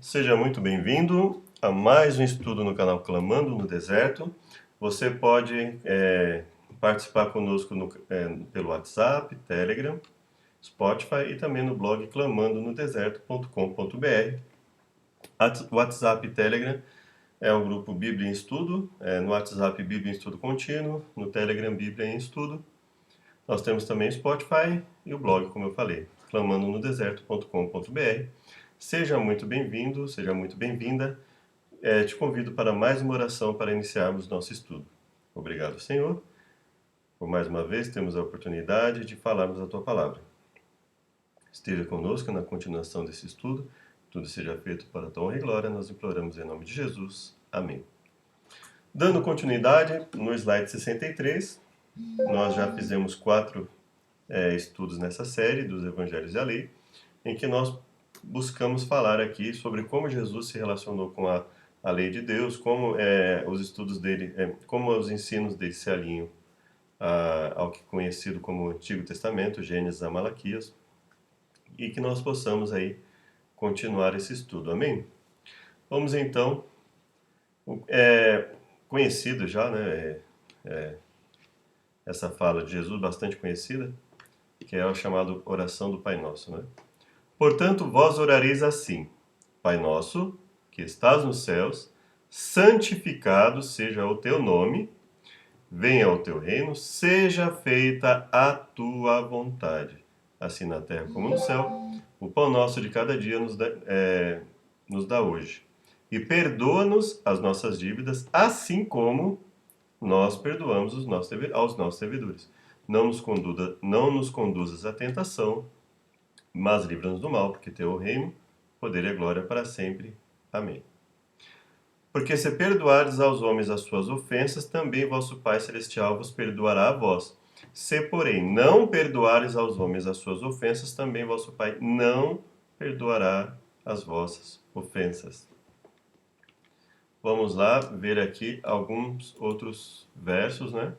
Seja muito bem-vindo a mais um estudo no canal Clamando no Deserto. Você pode participar conosco pelo WhatsApp, Telegram, Spotify e também no blog clamandonodeserto.com.br. WhatsApp e Telegram é o grupo Bíblia em Estudo, no WhatsApp Bíblia em Estudo Contínuo, no Telegram Bíblia em Estudo. Nós temos também o Spotify e o blog, como eu falei, clamandonodeserto.com.br. Seja muito bem-vindo, seja muito bem-vinda. Te convido para mais uma oração para iniciarmos nosso estudo. Obrigado, Senhor, por mais uma vez temos a oportunidade de falarmos a Tua Palavra. Esteja conosco na continuação desse estudo, tudo seja feito para a Tua honra e glória, nós imploramos em nome de Jesus. Amém. Dando continuidade, no slide 63, nós já fizemos 4 estudos nessa série dos Evangelhos e a Lei, em que nós buscamos falar aqui sobre como Jesus se relacionou com a lei de Deus, como os estudos dele, como os ensinos dele se alinham ao que é conhecido como Antigo Testamento, Gênesis a Malaquias, e que nós possamos aí continuar esse estudo. Amém? Vamos então, conhecido já, né, essa fala de Jesus, bastante conhecida, que é o chamado oração do Pai Nosso, né? Portanto, vós orareis assim: Pai nosso, que estás nos céus, santificado seja o teu nome, venha o teu reino, seja feita a tua vontade, assim na terra como no céu. O pão nosso de cada dia nos dá hoje. E perdoa-nos as nossas dívidas, assim como nós perdoamos aos nossos devedores. Não nos conduzas à tentação, mas livra-nos do mal, porque teu é o reino, poder e a glória para sempre. Amém. Porque se perdoardes aos homens as suas ofensas, também vosso Pai Celestial vos perdoará a vós. Se, porém, não perdoares aos homens as suas ofensas, também vosso Pai não perdoará as vossas ofensas. Vamos lá ver aqui alguns outros versos, né?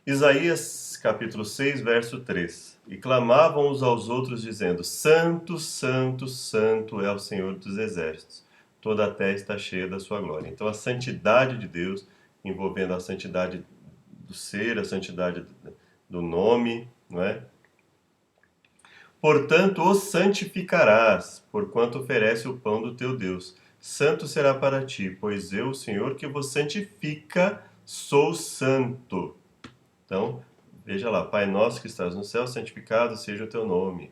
Isaías capítulo 6, verso 3. E clamavam uns aos outros, dizendo: Santo, Santo, Santo é o Senhor dos Exércitos. Toda a terra está cheia da sua glória. Então, a santidade de Deus, envolvendo a santidade do ser, a santidade do nome, não é? Portanto, os santificarás, porquanto oferece o pão do teu Deus. Santo será para ti, pois eu, o Senhor, que vos santifica, sou santo. Então, veja lá: Pai nosso que estás no céu, santificado seja o teu nome.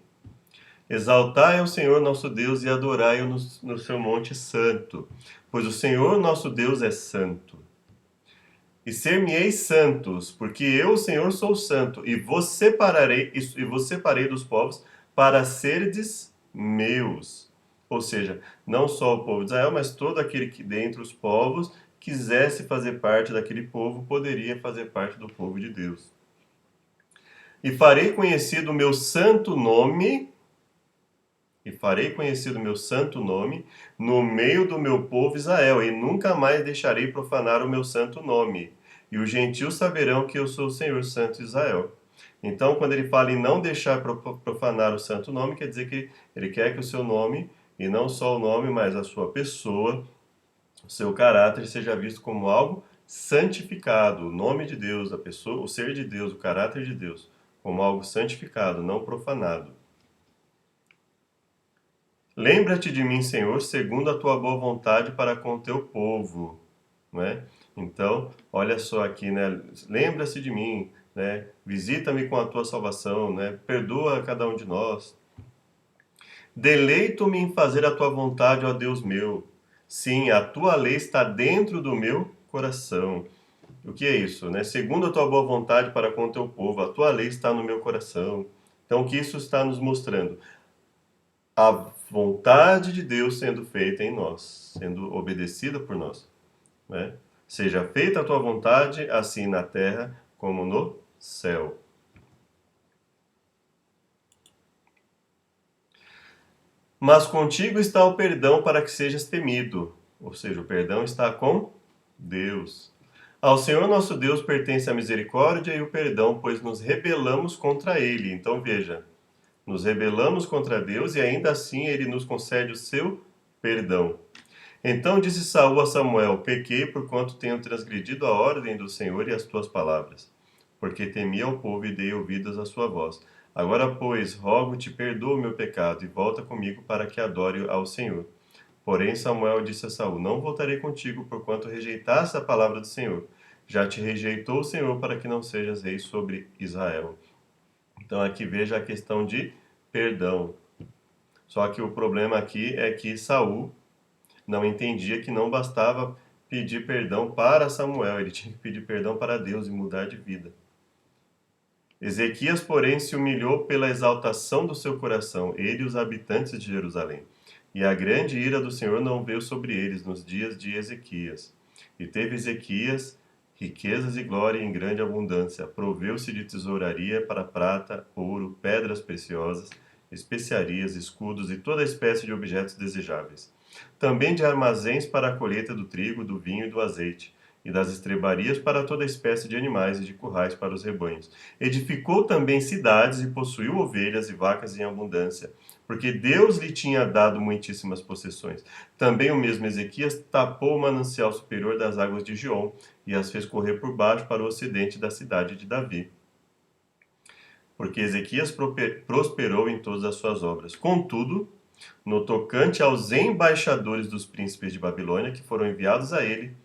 Exaltai ao Senhor nosso Deus e adorai-o no seu monte santo, pois o Senhor nosso Deus é santo. E ser-me-eis santos, porque eu, o Senhor, sou santo, e vos separei dos povos para serdes meus. Ou seja, não só o povo de Israel, mas todo aquele que dentre os povos quisesse fazer parte daquele povo, poderia fazer parte do povo de Deus. E farei conhecido o meu santo nome, no meio do meu povo Israel, e nunca mais deixarei profanar o meu santo nome. E os gentios saberão que eu sou o Senhor Santo de Israel. Então, quando ele fala em não deixar profanar o santo nome, quer dizer que ele quer que o seu nome, e não só o nome, mas a sua pessoa, o seu caráter, seja visto como algo santificado. O nome de Deus, a pessoa, o ser de Deus, o caráter de Deus, como algo santificado, não profanado. Lembra-te de mim, Senhor, segundo a tua boa vontade para com o teu povo. Né? Então, olha só aqui, né? Lembra-se de mim, né? Visita-me com a tua salvação, né? Perdoa cada um de nós. Deleito-me em fazer a tua vontade, ó Deus meu. Sim, a tua lei está dentro do meu coração. O que é isso, né? Segundo a tua boa vontade para com o teu povo, a tua lei está no meu coração. Então, o que isso está nos mostrando? A vontade de Deus sendo feita em nós, sendo obedecida por nós, né? Seja feita a tua vontade, assim na terra como no céu. Mas contigo está o perdão para que sejas temido. Ou seja, o perdão está com Deus. Ao Senhor nosso Deus pertence a misericórdia e o perdão, pois nos rebelamos contra ele. Então veja, Nos rebelamos contra Deus e ainda assim ele nos concede o seu perdão. Então disse Saul a Samuel: Pequei porquanto tenho transgredido a ordem do Senhor e as tuas palavras, porque temi ao povo e dei ouvidos à sua voz. Agora, pois, rogo-te, perdoa o meu pecado e volta comigo para que adore ao Senhor. Porém, Samuel disse a Saul: Não voltarei contigo, porquanto rejeitaste a palavra do Senhor. Já te rejeitou o Senhor para que não sejas rei sobre Israel. Então aqui veja a questão de perdão. Só que o problema aqui é que Saul não entendia que não bastava pedir perdão para Samuel, ele tinha que pedir perdão para Deus e mudar de vida. Ezequias, porém, se humilhou pela exaltação do seu coração, ele e os habitantes de Jerusalém. E a grande ira do Senhor não veio sobre eles nos dias de Ezequias. E teve Ezequias riquezas e glória em grande abundância. Proveu-se de tesouraria para prata, ouro, pedras preciosas, especiarias, escudos e toda espécie de objetos desejáveis. Também de armazéns para a colheita do trigo, do vinho e do azeite, e das estrebarias para toda espécie de animais e de currais para os rebanhos. Edificou também cidades e possuiu ovelhas e vacas em abundância, porque Deus lhe tinha dado muitíssimas possessões. Também o mesmo Ezequias tapou o manancial superior das águas de Giom e as fez correr por baixo para o ocidente da cidade de Davi. Porque Ezequias prosperou em todas as suas obras. Contudo, no tocante aos embaixadores dos príncipes de Babilônia, que foram enviados a ele,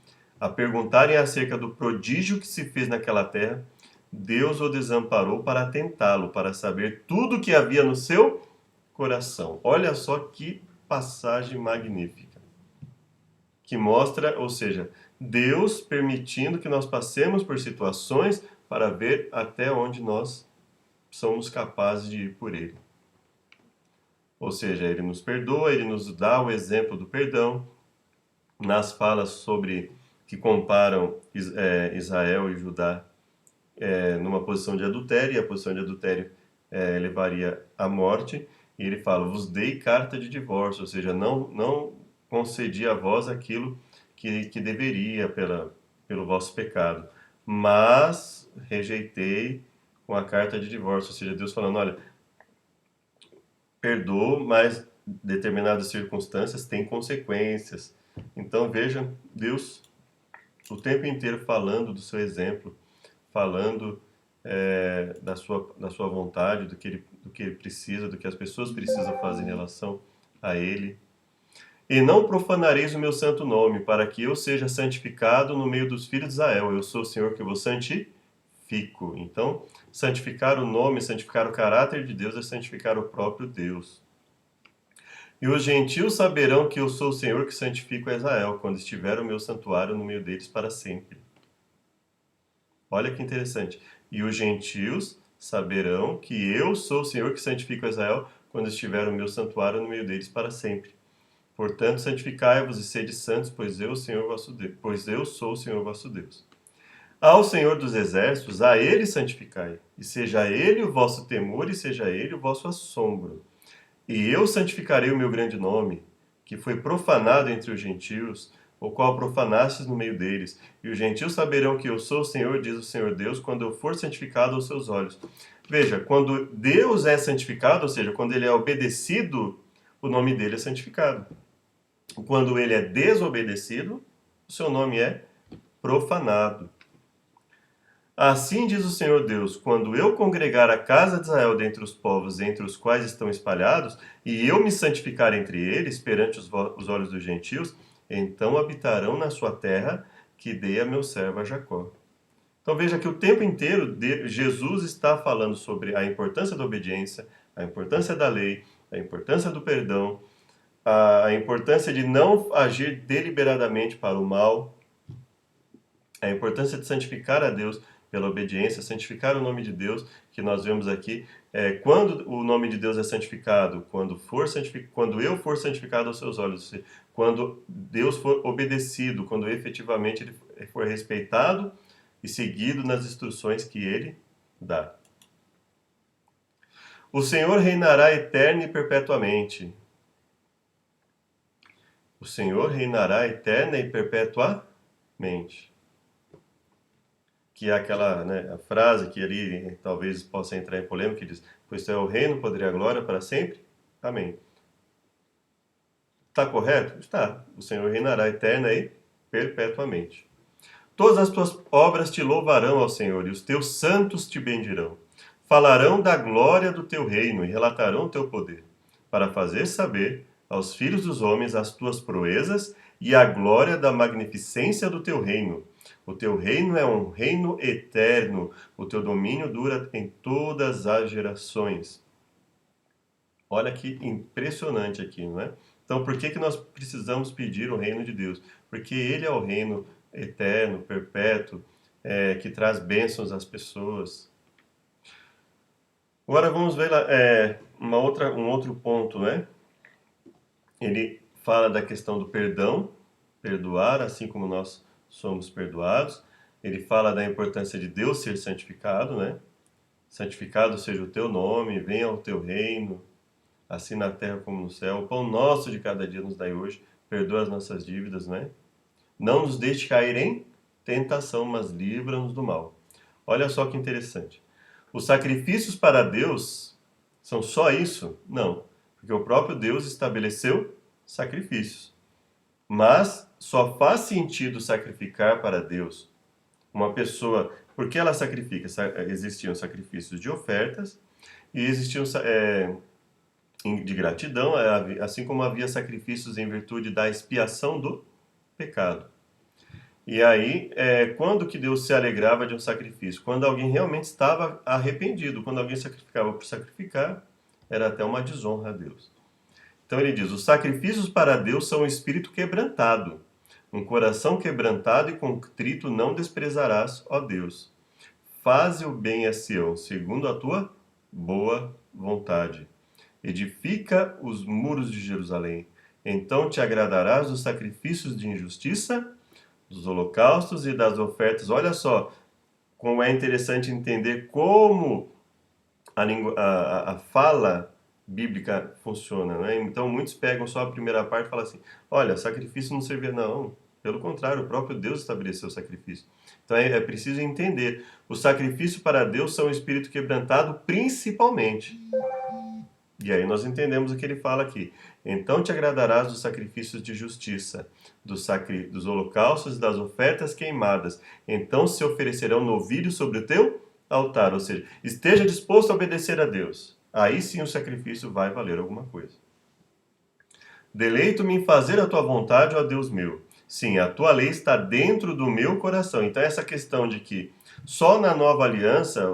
a perguntarem acerca do prodígio que se fez naquela terra, Deus o desamparou para tentá-lo, para saber tudo o que havia no seu coração. Olha só que passagem magnífica. Que mostra, ou seja, Deus permitindo que nós passemos por situações para ver até onde nós somos capazes de ir por Ele. Ou seja, Ele nos perdoa, Ele nos dá o exemplo do perdão. Nas falas sobre que comparam Israel e Judá numa posição de adultério, e a posição de adultério levaria à morte, e ele fala: vos dei carta de divórcio, ou seja, não concedi a vós aquilo que deveria pelo vosso pecado, mas rejeitei com a carta de divórcio, ou seja, Deus falando: olha, perdoo, mas determinadas circunstâncias têm consequências. Então veja, Deus o tempo inteiro falando do seu exemplo, falando da sua vontade, do que ele precisa, do que as pessoas precisam fazer em relação a ele. E não profanareis o meu santo nome, para que eu seja santificado no meio dos filhos de Israel. Eu sou o Senhor que vos santifico. Então, santificar o nome, santificar o caráter de Deus é santificar o próprio Deus. E os gentios saberão que eu sou o Senhor que santifico a Israel, quando estiver o meu santuário no meio deles para sempre. Olha que interessante. E os gentios saberão que eu sou o Senhor que santifico a Israel, quando estiver o meu santuário no meio deles para sempre. Portanto, santificai-vos e sede santos, pois eu sou o Senhor vosso Deus. Ao Senhor dos exércitos, a ele santificai, e seja ele o vosso temor, e seja ele o vosso assombro. E eu santificarei o meu grande nome, que foi profanado entre os gentios, o qual profanastes no meio deles. E os gentios saberão que eu sou o Senhor, diz o Senhor Deus, quando eu for santificado aos seus olhos. Veja, quando Deus é santificado, ou seja, quando ele é obedecido, o nome dele é santificado. Quando ele é desobedecido, o seu nome é profanado. Assim diz o Senhor Deus: quando eu congregar a casa de Israel dentre os povos entre os quais estão espalhados, e eu me santificar entre eles perante os olhos dos gentios, então habitarão na sua terra que dei a meu servo a Jacó. Então veja que o tempo inteiro Jesus está falando sobre a importância da obediência, a importância da lei, a importância do perdão, a importância de não agir deliberadamente para o mal, a importância de santificar a Deus pela obediência, santificar o nome de Deus, que nós vemos aqui, quando o nome de Deus é santificado, quando eu for santificado aos seus olhos, quando Deus for obedecido, quando efetivamente ele for respeitado e seguido nas instruções que ele dá. O Senhor reinará eterno e perpetuamente. O Senhor reinará eterna e perpetuamente. que é aquela, né, a frase que ali talvez possa entrar em polêmica, que diz, pois teu é o reino, o poder e a glória para sempre. Amém. Está correto? Está. O Senhor reinará eterna e perpetuamente. Todas as tuas obras te louvarão ao Senhor, e os teus santos te bendirão. Falarão da glória do teu reino e relatarão o teu poder, para fazer saber aos filhos dos homens as tuas proezas e a glória da magnificência do teu reino. O teu reino é um reino eterno, o teu domínio dura em todas as gerações. Olha que impressionante aqui, não é? Então, por que que nós precisamos pedir o reino de Deus? Porque Ele é o reino eterno, perpétuo, que traz bênçãos às pessoas. Agora vamos ver um outro ponto, né? Ele fala da questão do perdão, perdoar, assim como nós somos perdoados. Ele fala da importância de Deus ser santificado, né? Santificado seja o teu nome, venha o teu reino, assim na terra como no céu. O pão nosso de cada dia nos dai hoje, perdoa as nossas dívidas, né? Não nos deixe cair em tentação, mas livra-nos do mal. Olha só que interessante. Os sacrifícios para Deus são só isso? Não, porque o próprio Deus estabeleceu sacrifícios. Mas só faz sentido sacrificar para Deus uma pessoa, porque ela sacrifica. Existiam sacrifícios de ofertas e existiam de gratidão, assim como havia sacrifícios em virtude da expiação do pecado. E aí, quando que Deus se alegrava de um sacrifício? Quando alguém realmente estava arrependido. Quando alguém sacrificava por sacrificar, era até uma desonra a Deus. Então ele diz, os sacrifícios para Deus são um espírito quebrantado. Um coração quebrantado e contrito não desprezarás, ó Deus. Faze o bem a Sião, segundo a tua boa vontade. Edifica os muros de Jerusalém. Então te agradarás dos sacrifícios de injustiça, dos holocaustos e das ofertas. Olha só como é interessante entender como a fala bíblica funciona, né? Então muitos pegam só a primeira parte e falam assim: olha, sacrifício não servia, não. Pelo contrário, o próprio Deus estabeleceu o sacrifício. Então é preciso entender: o sacrifício para Deus são o espírito quebrantado, principalmente. E aí nós entendemos o que ele fala aqui. Então te agradarás dos sacrifícios de justiça, dos holocaustos e das ofertas queimadas. Então se oferecerão novilhos sobre o teu altar. Ou seja, esteja disposto a obedecer a Deus. Aí sim o sacrifício vai valer alguma coisa. Deleito-me em fazer a tua vontade, ó Deus meu. Sim, a tua lei está dentro do meu coração. Então essa questão de que só na nova aliança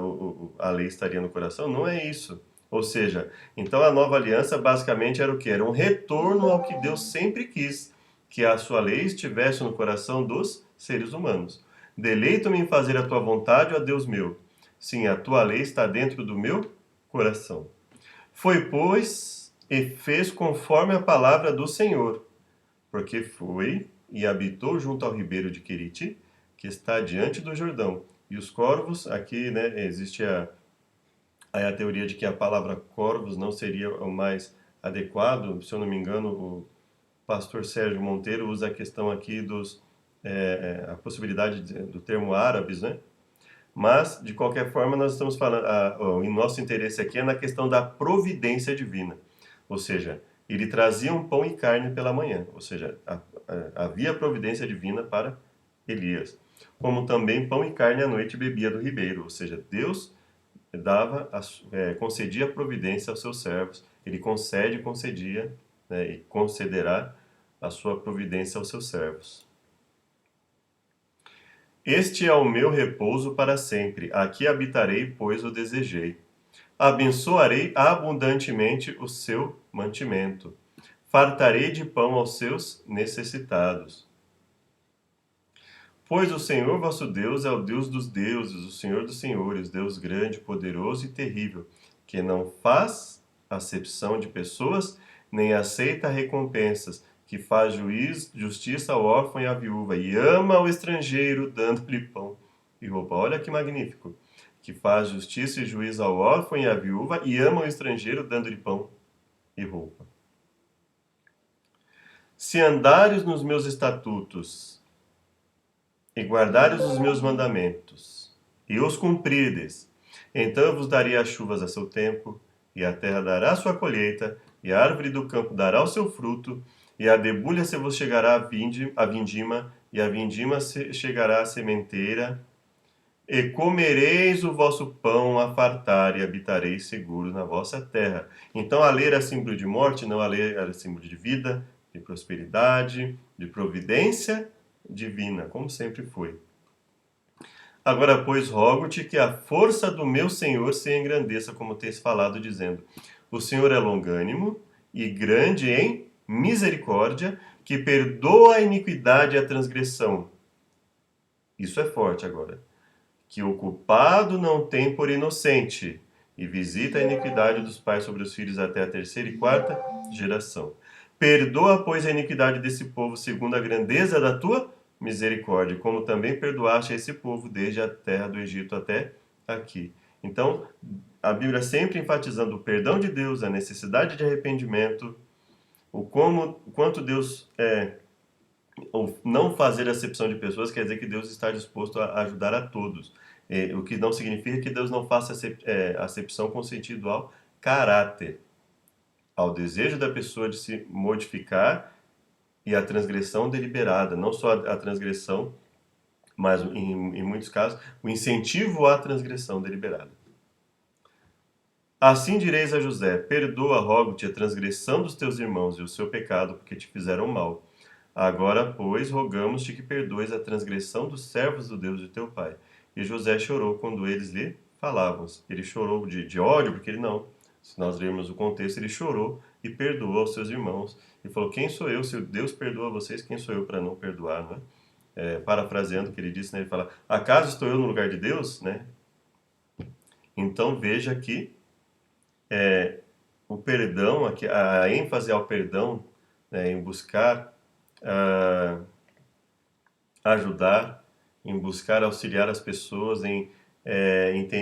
a lei estaria no coração, não é isso. Ou seja, então a nova aliança basicamente era o que? Era um retorno ao que Deus sempre quis, que a sua lei estivesse no coração dos seres humanos. Deleito-me em fazer a tua vontade, ó Deus meu. Sim, a tua lei está dentro do meu coração. Foi, pois, e fez conforme a palavra do Senhor, porque foi e habitou junto ao ribeiro de Querite, que está diante do Jordão. E os corvos, aqui, né, existe a teoria de que a palavra corvos não seria o mais adequado. Se eu não me engano, o pastor Sérgio Monteiro usa a questão aqui a possibilidade do termo árabes, né? Mas, de qualquer forma, nós estamos falando, o nosso interesse aqui é na questão da providência divina. Ou seja, ele trazia um pão e carne pela manhã, ou seja, havia providência divina para Elias. Como também pão e carne à noite bebia do ribeiro, ou seja, Deus concedia providência aos seus servos. Ele concedia, né, e concederá a sua providência aos seus servos. Este é o meu repouso para sempre. Aqui habitarei, pois o desejei. Abençoarei abundantemente o seu mantimento. Fartarei de pão aos seus necessitados. Pois o Senhor vosso Deus é o Deus dos deuses, o Senhor dos senhores, Deus grande, poderoso e terrível, que não faz acepção de pessoas, nem aceita recompensas, que faz justiça ao órfão e à viúva, e ama o estrangeiro, dando-lhe pão e roupa. Olha que magnífico! Que faz justiça e juízo ao órfão e à viúva, e ama o estrangeiro, dando-lhe pão e roupa. Se andares nos meus estatutos e guardares os meus mandamentos, e os cumprirdes, então eu vos darei as chuvas a seu tempo, e a terra dará a sua colheita, e a árvore do campo dará o seu fruto, e a debulha se vos chegará a vindima, e a vindima chegará à sementeira, e comereis o vosso pão a fartar, e habitareis seguros na vossa terra. Então a lei era símbolo de morte, não, a lei era símbolo de vida, de prosperidade, de providência divina, como sempre foi. Agora, pois, rogo-te que a força do meu Senhor se engrandeça, como tens falado, dizendo: o Senhor é longânimo e grande em misericórdia, que perdoa a iniquidade e a transgressão. Isso é forte agora. Que o culpado não tem por inocente, e visita a iniquidade dos pais sobre os filhos até a terceira e quarta geração. Perdoa, pois, a iniquidade desse povo segundo a grandeza da tua misericórdia, como também perdoaste a esse povo desde a terra do Egito até aqui. Então, a Bíblia sempre enfatizando o perdão de Deus, a necessidade de arrependimento, o quanto Deus ou não fazer acepção de pessoas quer dizer que Deus está disposto a ajudar a todos. O que não significa que Deus não faça acepção com sentido ao caráter, ao desejo da pessoa de se modificar e a transgressão deliberada, não só a transgressão, mas em muitos casos o incentivo à transgressão deliberada. Assim direis a José: perdoa, rogo-te, a transgressão dos teus irmãos e o seu pecado, porque te fizeram mal. Agora, pois, rogamos-te que perdoes a transgressão dos servos do Deus de teu pai. E José chorou quando eles lhe falavam. Ele chorou de ódio, porque ele não. Se nós lermos o contexto, ele chorou e perdoou aos seus irmãos. E falou: quem sou eu? Se Deus perdoa vocês, quem sou eu para não perdoar? Não é? Parafraseando o que ele disse, né? Ele fala: acaso estou eu no lugar de Deus? Né? Então veja que o perdão, a ênfase ao perdão, né, em buscar ajudar, em buscar auxiliar as pessoas, em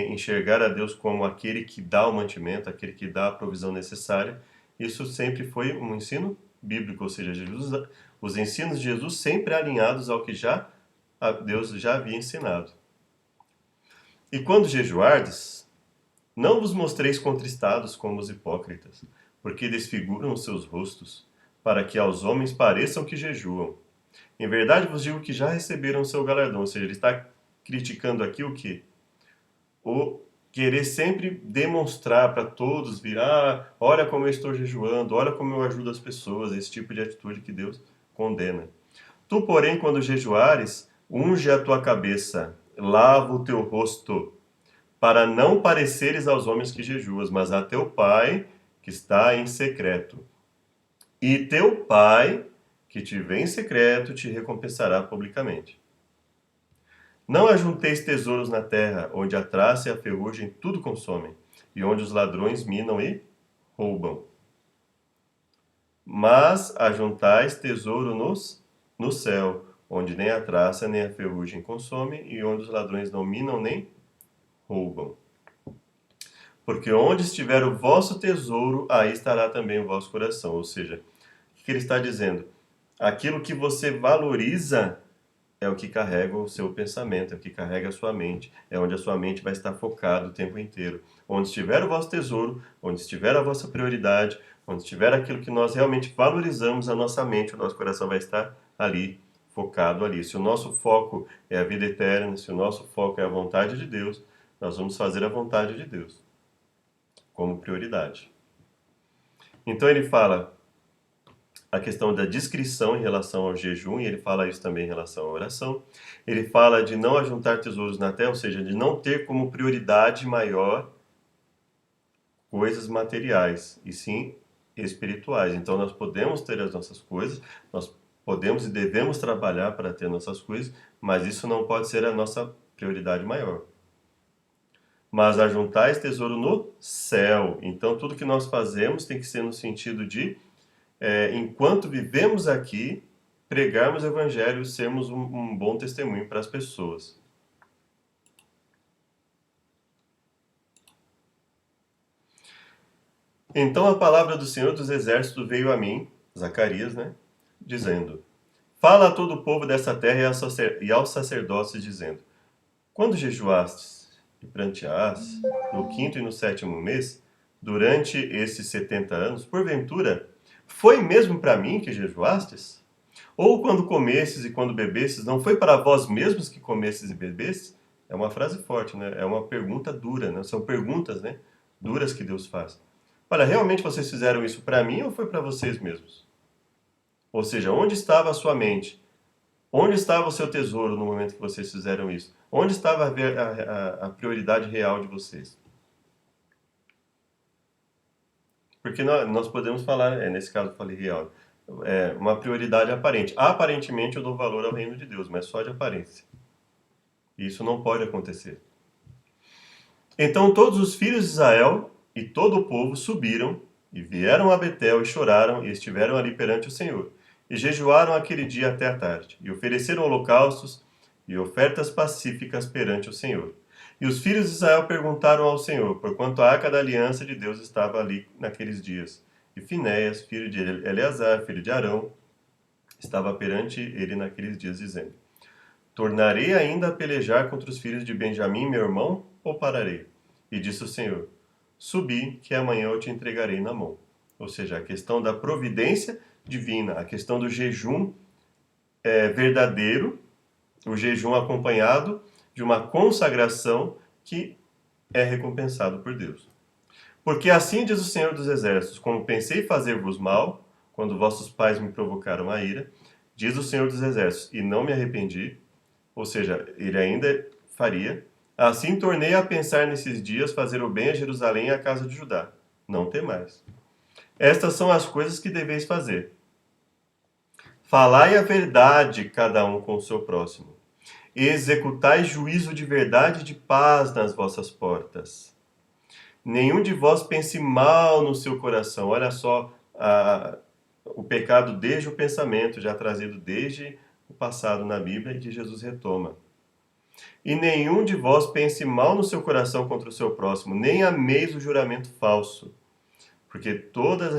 enxergar a Deus como aquele que dá o mantimento, aquele que dá a provisão necessária. Isso sempre foi um ensino bíblico, ou seja, os ensinos de Jesus sempre alinhados ao que Deus já havia ensinado. E quando jejuardes, não vos mostreis contristados como os hipócritas, porque desfiguram os seus rostos, para que aos homens pareçam que jejuam. Em verdade vos digo que já receberam o seu galardão. Ou seja, ele está criticando aqui o quê? O querer sempre demonstrar para todos, olha como eu estou jejuando, olha como eu ajudo as pessoas, esse tipo de atitude que Deus condena. Tu, porém, quando jejuares, unge a tua cabeça, lava o teu rosto, para não pareceres aos homens que jejuas, mas a teu pai que está em secreto. E teu pai que te vê em secreto te recompensará publicamente. Não ajunteis tesouros na terra, onde a traça e a ferrugem tudo consomem, e onde os ladrões minam e roubam. Mas ajuntais tesouro no céu, onde nem a traça nem a ferrugem consomem, e onde os ladrões não minam nem roubam. Porque onde estiver o vosso tesouro, aí estará também o vosso coração. Ou seja, o que ele está dizendo? Aquilo que você valoriza é o que carrega o seu pensamento, é o que carrega a sua mente, é onde a sua mente vai estar focada o tempo inteiro. Onde estiver o vosso tesouro, onde estiver a vossa prioridade, onde estiver aquilo que nós realmente valorizamos, a nossa mente, o nosso coração vai estar ali, focado ali. Se o nosso foco é a vida eterna, se o nosso foco é a vontade de Deus, nós vamos fazer a vontade de Deus como prioridade. Então ele fala a questão da discrição em relação ao jejum, e ele fala isso também em relação à oração. Ele fala de não ajuntar tesouros na terra, ou seja, de não ter como prioridade maior coisas materiais, e sim espirituais. Então nós podemos ter as nossas coisas, nós podemos e devemos trabalhar para ter nossas coisas, mas isso não pode ser a nossa prioridade maior. Mas ajuntais tesouro no céu. Então tudo que nós fazemos tem que ser no sentido de enquanto vivemos aqui, pregarmos o Evangelho e sermos um bom testemunho para as pessoas. Então a palavra do Senhor dos Exércitos veio a mim, Zacarias, né? Dizendo: fala a todo o povo dessa terra e aos sacerdotes, dizendo: Quando jejuastes e pranteastes, no quinto e no sétimo mês, durante esses 70 anos, porventura, foi mesmo para mim que jejuastes? Ou quando comestes e quando bebestes, não foi para vós mesmos que comestes e bebestes? É uma frase forte, né? É uma pergunta dura, né? São perguntas, né? Duras que Deus faz. Olha, realmente vocês fizeram isso para mim ou foi para vocês mesmos? Ou seja, onde estava a sua mente? Onde estava o seu tesouro no momento que vocês fizeram isso? Onde estava a prioridade real de vocês? Porque nós podemos falar, nesse caso eu falei real, uma prioridade aparente. Aparentemente eu dou valor ao reino de Deus, mas só de aparência. Isso não pode acontecer. Então todos os filhos de Israel e todo o povo subiram e vieram a Betel e choraram e estiveram ali perante o Senhor. E jejuaram aquele dia até a tarde, e ofereceram holocaustos e ofertas pacíficas perante o Senhor. E os filhos de Israel perguntaram ao Senhor, porquanto a arca da aliança de Deus estava ali naqueles dias. E Finéias, filho de Eleazar, filho de Arão, estava perante ele naqueles dias, dizendo: Tornarei ainda a pelejar contra os filhos de Benjamim, meu irmão, ou pararei? E disse o Senhor: Subi, que amanhã eu te entregarei na mão. Ou seja, a questão da providência divina, a questão do jejum verdadeiro, o jejum acompanhado de uma consagração que é recompensado por Deus. Porque assim diz o Senhor dos Exércitos: como pensei fazer-vos mal, quando vossos pais me provocaram a ira, diz o Senhor dos Exércitos, e não me arrependi, ou seja, ele ainda faria. Assim tornei a pensar nesses dias fazer o bem a Jerusalém e à casa de Judá. Não temais. Estas são as coisas que deveis fazer. Falai a verdade cada um com o seu próximo. E executai juízo de verdade e de paz nas vossas portas. Nenhum de vós pense mal no seu coração. Olha só o pecado desde o pensamento, já trazido desde o passado na Bíblia e que Jesus retoma. E nenhum de vós pense mal no seu coração contra o seu próximo, nem ameis o juramento falso. Porque todas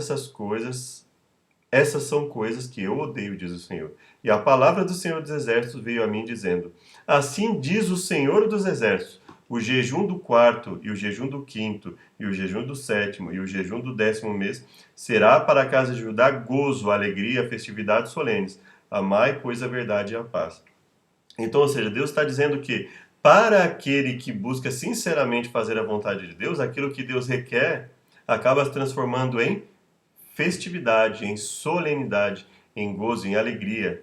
essas são coisas que eu odeio, diz o Senhor. E a palavra do Senhor dos Exércitos veio a mim dizendo: Assim diz o Senhor dos Exércitos: o jejum do quarto, e o jejum do quinto, e o jejum do sétimo, e o jejum do 10º mês será para a casa de Judá gozo, alegria, festividades solenes. Amai, pois, a verdade e a paz. Então, ou seja, Deus está dizendo que para aquele que busca sinceramente fazer a vontade de Deus, aquilo que Deus requer acaba se transformando em festividade, em solenidade, em gozo, em alegria.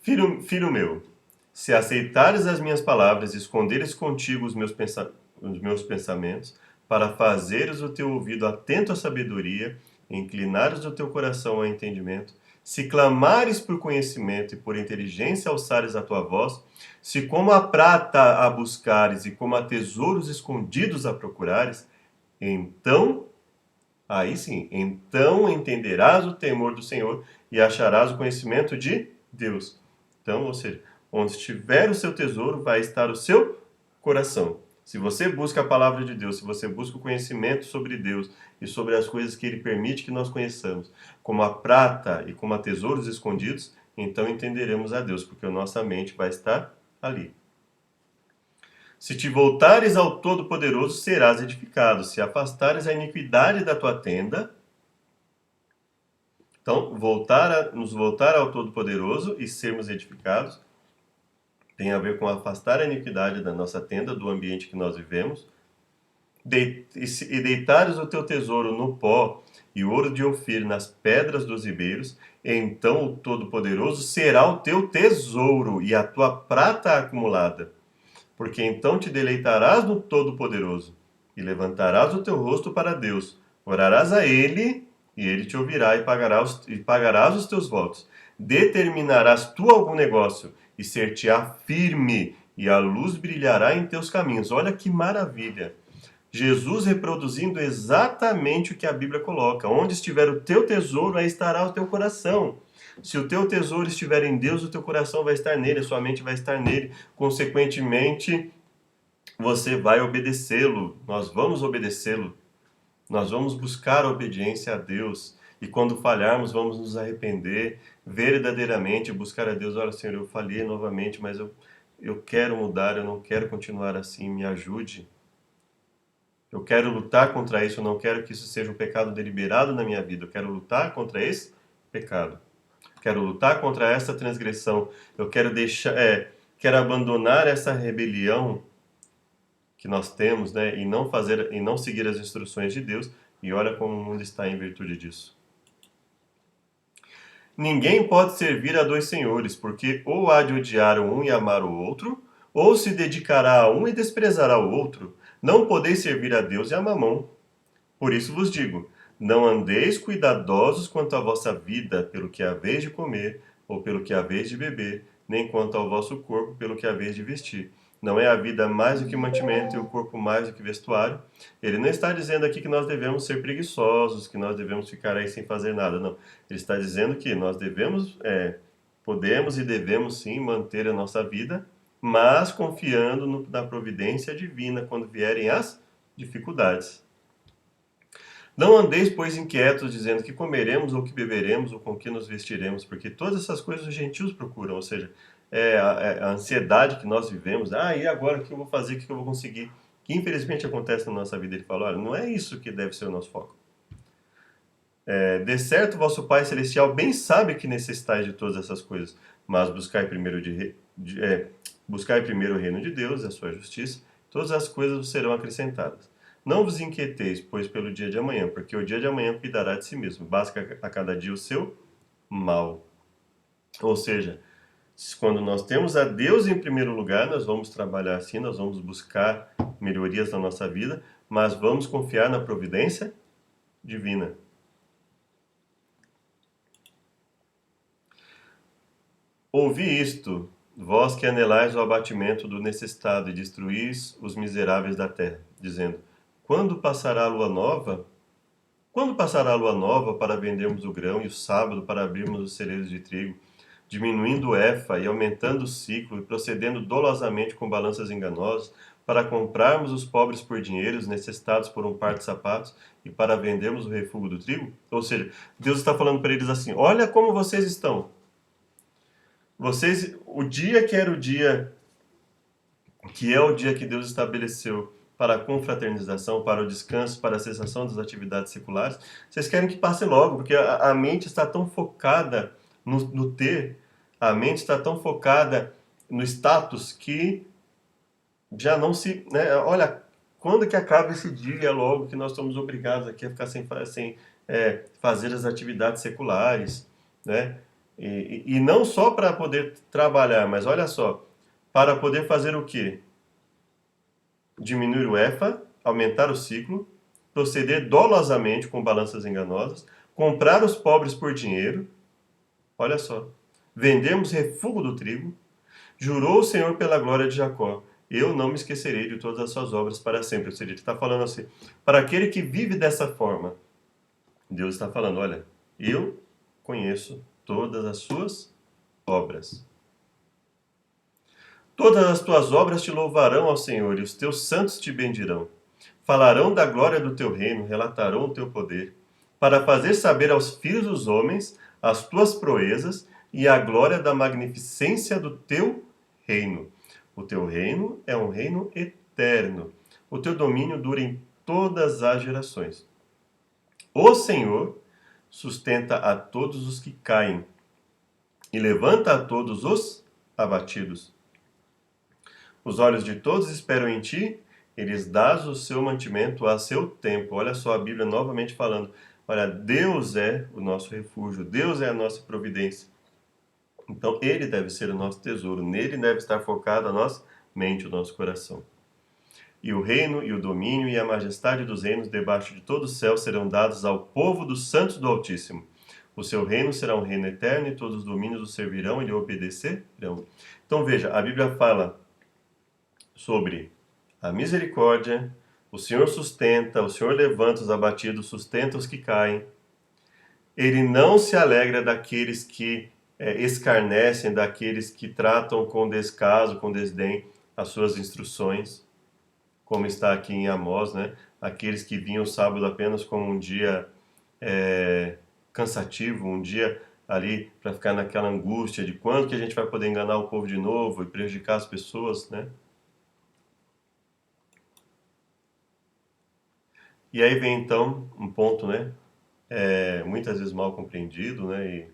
Filho meu, se aceitares as minhas palavras e esconderes contigo os meus pensamentos, para fazeres o teu ouvido atento à sabedoria, e inclinares o teu coração ao entendimento, se clamares por conhecimento e por inteligência alçares a tua voz, se como a prata a buscares e como a tesouros escondidos a procurares, então, aí sim, então entenderás o temor do Senhor e acharás o conhecimento de Deus. Então, ou seja, onde estiver o seu tesouro, vai estar o seu coração. Se você busca a palavra de Deus, se você busca o conhecimento sobre Deus e sobre as coisas que Ele permite que nós conheçamos, como a prata e como a tesouros escondidos, então entenderemos a Deus, porque a nossa mente vai estar ali. Se te voltares ao Todo-Poderoso, serás edificado. Se afastares a iniquidade da tua tenda, então nos voltar ao Todo-Poderoso e sermos edificados tem a ver com afastar a iniquidade da nossa tenda, do ambiente que nós vivemos, e deitares o teu tesouro no pó e o ouro de Ofir nas pedras dos ribeiros, então o Todo-Poderoso será o teu tesouro e a tua prata acumulada. Porque então te deleitarás no Todo-Poderoso e levantarás o teu rosto para Deus, orarás a Ele e Ele te ouvirá e pagarás os teus votos. Determinarás tu algum negócio e ser-te-á firme, e a luz brilhará em teus caminhos. Olha que maravilha! Jesus reproduzindo exatamente o que a Bíblia coloca. Onde estiver o teu tesouro, aí estará o teu coração. Se o teu tesouro estiver em Deus, o teu coração vai estar nele, a sua mente vai estar nele. Consequentemente, você vai obedecê-lo. Nós vamos obedecê-lo. Nós vamos buscar a obediência a Deus. E quando falharmos, vamos nos arrepender verdadeiramente buscar a Deus. Olha, Senhor, eu falhei novamente, mas eu quero mudar, eu não quero continuar assim, me ajude. Eu quero lutar contra isso, eu não quero que isso seja um pecado deliberado na minha vida, eu quero lutar contra esse pecado. Quero lutar contra essa transgressão. Eu quero quero abandonar essa rebelião que nós temos, né, e não seguir as instruções de Deus. E olha como o mundo está em virtude disso. Ninguém pode servir a dois senhores, porque ou há de odiar o um e amar o outro, ou se dedicará a um e desprezará o outro. Não podeis servir a Deus e a Mamon. Por isso vos digo: não andeis cuidadosos quanto à vossa vida, pelo que haveis de comer, ou pelo que haveis de beber, nem quanto ao vosso corpo, pelo que haveis de vestir. Não é a vida mais do que mantimento e o corpo mais do que vestuário? Ele não está dizendo aqui que nós devemos ser preguiçosos, que nós devemos ficar aí sem fazer nada, não. Ele está dizendo que nós podemos e devemos sim manter a nossa vida, mas confiando na providência divina quando vierem as dificuldades. Não andeis, pois, inquietos, dizendo que comeremos, ou que beberemos, ou com que nos vestiremos, porque todas essas coisas os gentios procuram, ou seja, a ansiedade que nós vivemos. E agora o que eu vou fazer, o que eu vou conseguir? Que infelizmente acontece na nossa vida. Ele fala, olha, não é isso que deve ser o nosso foco. De certo, vosso Pai Celestial bem sabe que necessitais de todas essas coisas, mas buscai primeiro, buscai primeiro o reino de Deus e a sua justiça, todas as coisas vos serão acrescentadas. Não vos inquieteis, pois, pelo dia de amanhã, porque o dia de amanhã cuidará de si mesmo. Basta a cada dia o seu mal. Ou seja, quando nós temos a Deus em primeiro lugar, nós vamos trabalhar assim, nós vamos buscar melhorias na nossa vida, mas vamos confiar na providência divina. Ouvi isto, vós que anelais o abatimento do necessitado e destruís os miseráveis da terra, dizendo: Quando passará a lua nova? Quando passará a lua nova para vendermos o grão e o sábado para abrirmos os celeiros de trigo, diminuindo o efa e aumentando o ciclo e procedendo dolosamente com balanças enganosas, para comprarmos os pobres por dinheiro, os necessitados por um par de sapatos e para vendermos o refúgio do trigo? Ou seja, Deus está falando para eles assim: olha como vocês estão. O dia que era o dia, que é o dia que Deus estabeleceu para a confraternização, para o descanso, para a cessação das atividades seculares, vocês querem que passe logo, porque a mente está tão focada no ter, a mente está tão focada no status que já não se, né, olha, quando que acaba esse dia logo que nós estamos obrigados aqui a ficar sem fazer as atividades seculares, né? E não só para poder trabalhar, mas olha só, para poder fazer o quê? Diminuir o EFA, aumentar o ciclo, proceder dolosamente com balanças enganosas, comprar os pobres por dinheiro, olha só, vendemos refúgio do trigo, jurou o Senhor pela glória de Jacó, eu não me esquecerei de todas as suas obras para sempre. Ou seja, ele está falando assim, para aquele que vive dessa forma, Deus está falando, olha, eu conheço todas as suas obras. Todas as tuas obras te louvarão ao Senhor, e os teus santos te bendirão. Falarão da glória do teu reino, relatarão o teu poder, para fazer saber aos filhos dos homens as tuas proezas e a glória da magnificência do teu reino. O teu reino é um reino eterno. O teu domínio dura em todas as gerações. O Senhor sustenta a todos os que caem e levanta a todos os abatidos. Os olhos de todos esperam em ti, e lhes dás o seu mantimento a seu tempo. Olha só a Bíblia novamente falando. Olha, Deus é o nosso refúgio, Deus é a nossa providência. Então, Ele deve ser o nosso tesouro, nele deve estar focada a nossa mente, o nosso coração. E o reino, e o domínio, e a majestade dos reinos debaixo de todo o céu serão dados ao povo dos santos do Altíssimo. O seu reino será um reino eterno, e todos os domínios o servirão e lhe obedecerão. Então, veja, a Bíblia fala sobre a misericórdia, o Senhor sustenta, o Senhor levanta os abatidos, sustenta os que caem. Ele não se alegra daqueles que escarnecem, daqueles que tratam com descaso, com desdém as suas instruções, como está aqui em Amós, né? Aqueles que vinham o sábado apenas como um dia cansativo, um dia ali para ficar naquela angústia de quando que a gente vai poder enganar o povo de novo e prejudicar as pessoas, né? E aí vem então um ponto, né? Muitas vezes mal compreendido, né?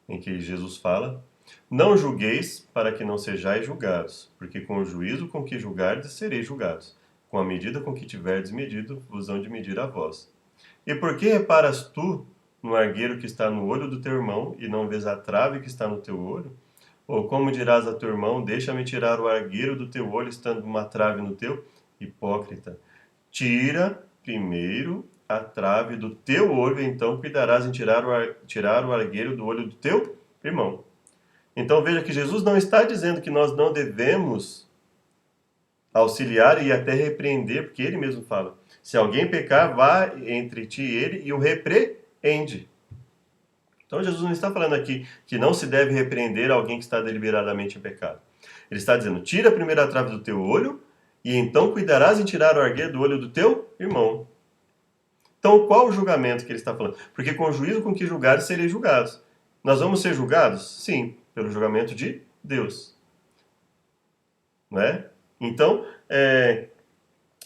Em que Jesus fala: não julgueis para que não sejais julgados, porque com o juízo com que julgardes sereis julgados. Com a medida com que tiverdes medido, vos hão de medir a vós. E por que reparas tu no argueiro que está no olho do teu irmão, e não vês a trave que está no teu olho? Ou como dirás a teu irmão: deixa-me tirar o argueiro do teu olho, estando uma trave no teu? Hipócrita, tira primeiro a trave do teu olho, então cuidarás em tirar o argueiro do olho do teu irmão. Então veja que Jesus não está dizendo que nós não devemos auxiliar e até repreender, porque ele mesmo fala: se alguém pecar, vá entre ti e ele e o repreende. Então Jesus não está falando aqui que não se deve repreender alguém que está deliberadamente em pecado. Ele está dizendo: tira primeiro a trave do teu olho, e então cuidarás em tirar o argueiro do olho do teu irmão. Então, qual o julgamento que ele está falando? Porque com o juízo com que julgares, sereis julgados. Nós vamos ser julgados? Sim, pelo julgamento de Deus. Né? Então,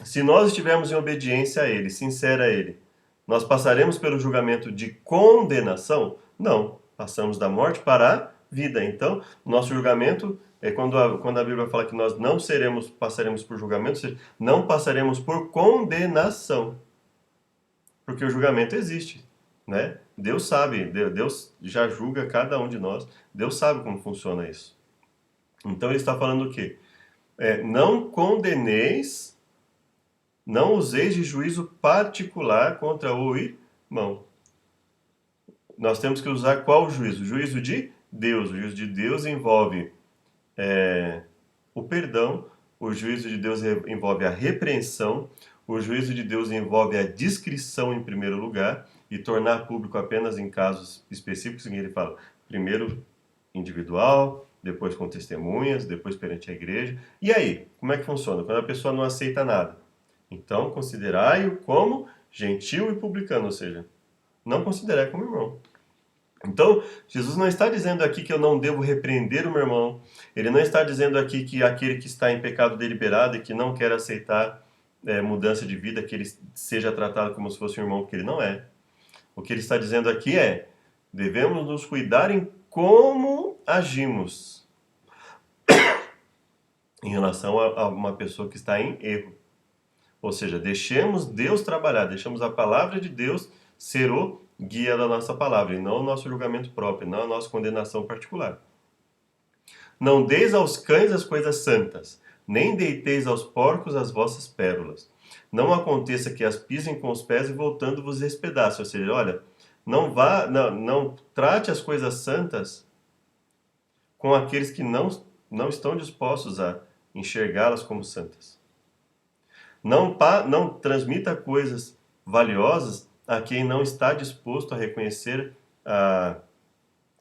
se nós estivermos em obediência a Ele, sincera a Ele, nós passaremos pelo julgamento de condenação? Não. Passamos da morte para a vida. Então, nosso julgamento é quando a Bíblia fala que nós não passaremos por julgamento, ou seja, não passaremos por condenação. Porque o julgamento existe, né? Deus sabe, Deus já julga cada um de nós, Deus sabe como funciona isso. Então ele está falando o quê? Não condeneis, não useis de juízo particular contra o irmão. Nós temos que usar qual juízo? O juízo de Deus. O juízo de Deus envolve o perdão, o juízo de Deus envolve a repreensão, o juízo de Deus envolve a discrição em primeiro lugar e tornar público apenas em casos específicos, em que ele fala, primeiro individual, depois com testemunhas, depois perante a igreja. E aí, como é que funciona? Quando a pessoa não aceita nada, então considerai-o como gentil e publicano, ou seja, não considerai como irmão. Então, Jesus não está dizendo aqui que eu não devo repreender o meu irmão. Ele não está dizendo aqui que aquele que está em pecado deliberado e que não quer aceitar mudança de vida, que ele seja tratado como se fosse um irmão, porque ele não é. O que ele está dizendo aqui é: devemos nos cuidar em como agimos em relação a uma pessoa que está em erro. Ou seja, deixemos Deus trabalhar, deixamos a palavra de Deus ser o guia da nossa palavra, e não o nosso julgamento próprio, não a nossa condenação particular. Não deis aos cães as coisas santas, nem deiteis aos porcos as vossas pérolas. Não aconteça que as pisem com os pés e voltando vos despedace. Ou seja, olha, não trate as coisas santas com aqueles que não estão dispostos a enxergá-las como santas. Não transmita coisas valiosas a quem não está disposto a reconhecer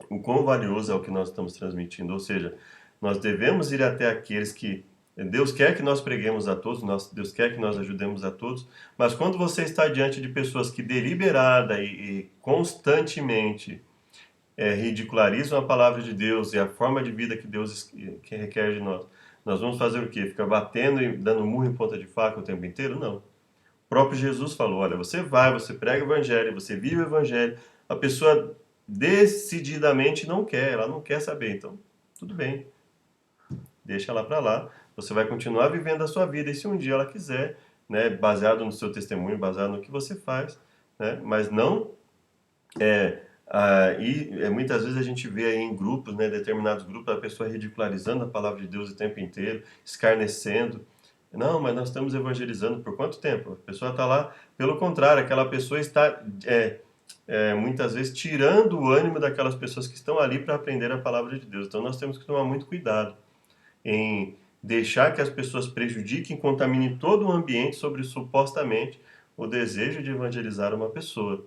o quão valioso é o que nós estamos transmitindo. Ou seja, nós devemos ir até aqueles que Deus quer que nós preguemos a todos, Deus quer que nós ajudemos a todos, mas quando você está diante de pessoas que deliberada e constantemente ridicularizam a palavra de Deus e a forma de vida que Deus requer de nós, nós vamos fazer o quê? Ficar batendo e dando murro em ponta de faca o tempo inteiro? Não. O próprio Jesus falou, olha, você prega o evangelho, você vive o evangelho, a pessoa decididamente não quer, ela não quer saber, então tudo bem, deixa ela para lá, você vai continuar vivendo a sua vida, e se um dia ela quiser, né, baseado no seu testemunho, baseado no que você faz, né, mas não muitas vezes a gente vê aí em grupos, né, determinados grupos, a pessoa ridicularizando a palavra de Deus o tempo inteiro, escarnecendo. Não, mas nós estamos evangelizando por quanto tempo? A pessoa está lá, pelo contrário, aquela pessoa está muitas vezes tirando o ânimo daquelas pessoas que estão ali para aprender a palavra de Deus. Então nós temos que tomar muito cuidado em deixar que as pessoas prejudiquem, contaminem todo o ambiente sobre supostamente o desejo de evangelizar uma pessoa.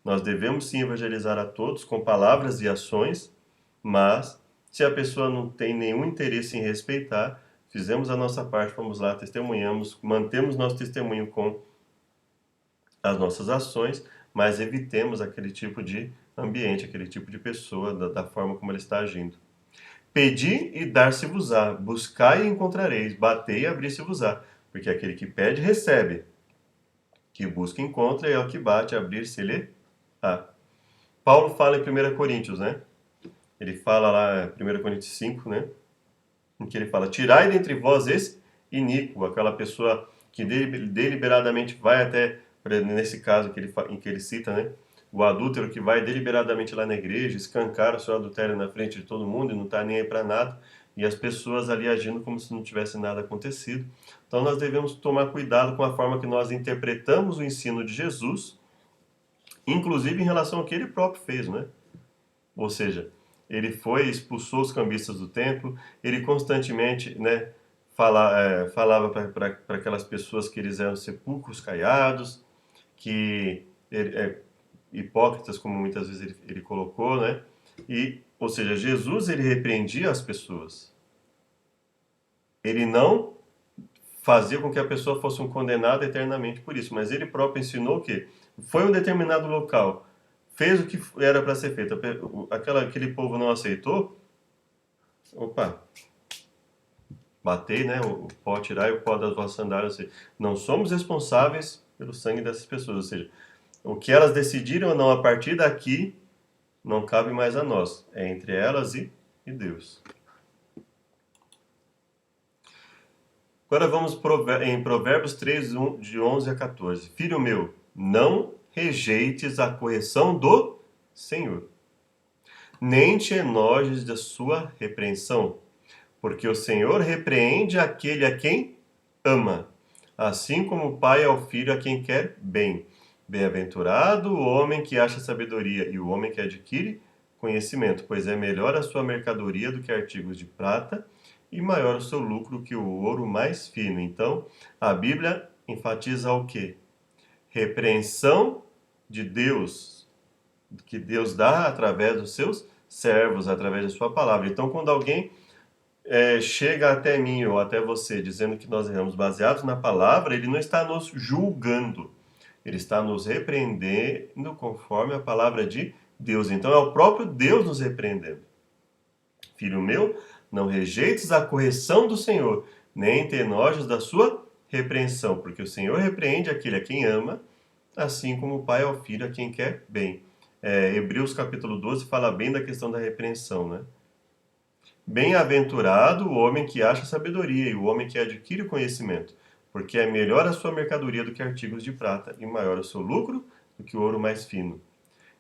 Nós devemos sim evangelizar a todos com palavras e ações, mas se a pessoa não tem nenhum interesse em respeitar, fizemos a nossa parte, fomos lá, testemunhamos, mantemos nosso testemunho com as nossas ações, mas evitemos aquele tipo de ambiente, aquele tipo de pessoa, da forma como ele está agindo. Pedi e dar-se-vos-á, buscai e encontrareis, batei e abrir-se-vos-á, porque aquele que pede, recebe, que busca, encontra, e é o que bate, abrir-se-lhe-á. Paulo fala em 1 Coríntios, né? Ele fala lá, 1 Coríntios 5, né? Em que ele fala, tirai dentre vós esse iníquo, aquela pessoa que deliberadamente vai até, nesse caso em que ele cita, né? O adúltero que vai deliberadamente lá na igreja, escancara o seu adultério na frente de todo mundo e não está nem aí para nada, e as pessoas ali agindo como se não tivesse nada acontecido. Então nós devemos tomar cuidado com a forma que nós interpretamos o ensino de Jesus, inclusive em relação ao que ele próprio fez, né? Ou seja, ele foi, expulsou os cambistas do templo, ele constantemente, né, falava para aquelas pessoas que eles eram sepulcros caiados, que hipócritas, como muitas vezes ele colocou, né? E, ou seja, Jesus ele repreendia as pessoas. Ele não fazia com que a pessoa fosse um condenado eternamente por isso, mas ele próprio ensinou que foi um determinado local, fez o que era para ser feito, aquele povo não aceitou, opa, batei, né, o pó, tirar o pó das vossas sandálias, ou seja, não somos responsáveis pelo sangue dessas pessoas, ou seja, o que elas decidiram ou não a partir daqui não cabe mais a nós, é entre elas e Deus. Agora vamos em Provérbios 3, de 11 a 14. Filho meu, não rejeites a correção do Senhor, nem te enojes da sua repreensão, porque o Senhor repreende aquele a quem ama, assim como o pai ao filho a quem quer bem. Bem-aventurado o homem que acha sabedoria e o homem que adquire conhecimento, pois é melhor a sua mercadoria do que artigos de prata, e maior o seu lucro que o ouro mais fino. Então, a Bíblia enfatiza o quê? Repreensão de Deus, que Deus dá através dos seus servos, através da sua palavra. Então, quando alguém chega até mim ou até você dizendo que nós erramos baseados na palavra, ele não está nos julgando, ele está nos repreendendo conforme a palavra de Deus. Então, é o próprio Deus nos repreendendo. Filho meu, não rejeites a correção do Senhor, nem te enojes da sua repreensão, porque o Senhor repreende aquele a quem ama, assim como o pai ao filho a quem quer bem. Hebreus capítulo 12 fala bem da questão da repreensão, né? Bem-aventurado o homem que acha sabedoria e o homem que adquire o conhecimento, porque é melhor a sua mercadoria do que artigos de prata, e maior o seu lucro do que o ouro mais fino.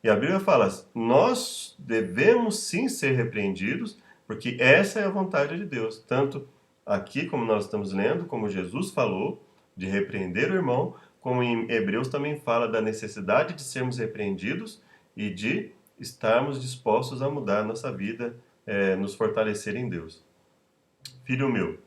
E a Bíblia fala, nós devemos sim ser repreendidos, porque essa é a vontade de Deus. Tanto aqui, como nós estamos lendo, como Jesus falou, de repreender o irmão, como em Hebreus também fala da necessidade de sermos repreendidos e de estarmos dispostos a mudar a nossa vida, nos fortalecer em Deus. Filho meu,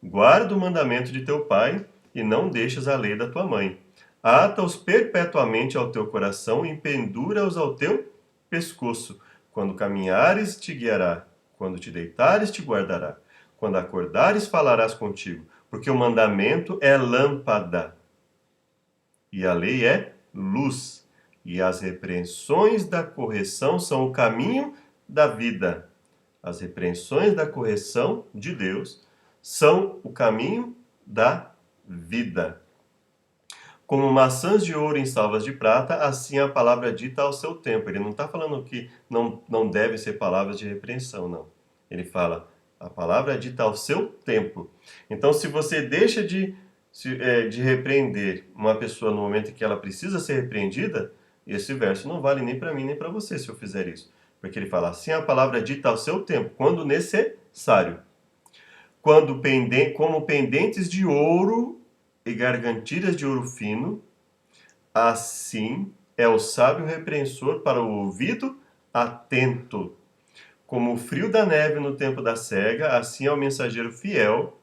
guarda o mandamento de teu pai e não deixes a lei da tua mãe. Ata-os perpetuamente ao teu coração e pendura-os ao teu pescoço. Quando caminhares, te guiará. Quando te deitares, te guardará. Quando acordares, falarás contigo. Porque o mandamento é lâmpada e a lei é luz. E as repreensões da correção são o caminho da vida. As repreensões da correção de Deus são o caminho da vida. Como maçãs de ouro em salvas de prata, assim a palavra dita ao seu tempo. Ele não está falando que não deve ser palavras de repreensão, não. Ele fala, a palavra dita ao seu tempo. Então, se você deixa de repreender uma pessoa no momento em que ela precisa ser repreendida, esse verso não vale nem para mim nem para você se eu fizer isso. Porque ele fala, assim a palavra dita ao seu tempo, quando necessário. Como pendentes de ouro e gargantilhas de ouro fino, assim é o sábio repreensor para o ouvido atento. Como o frio da neve no tempo da cega, assim é o mensageiro fiel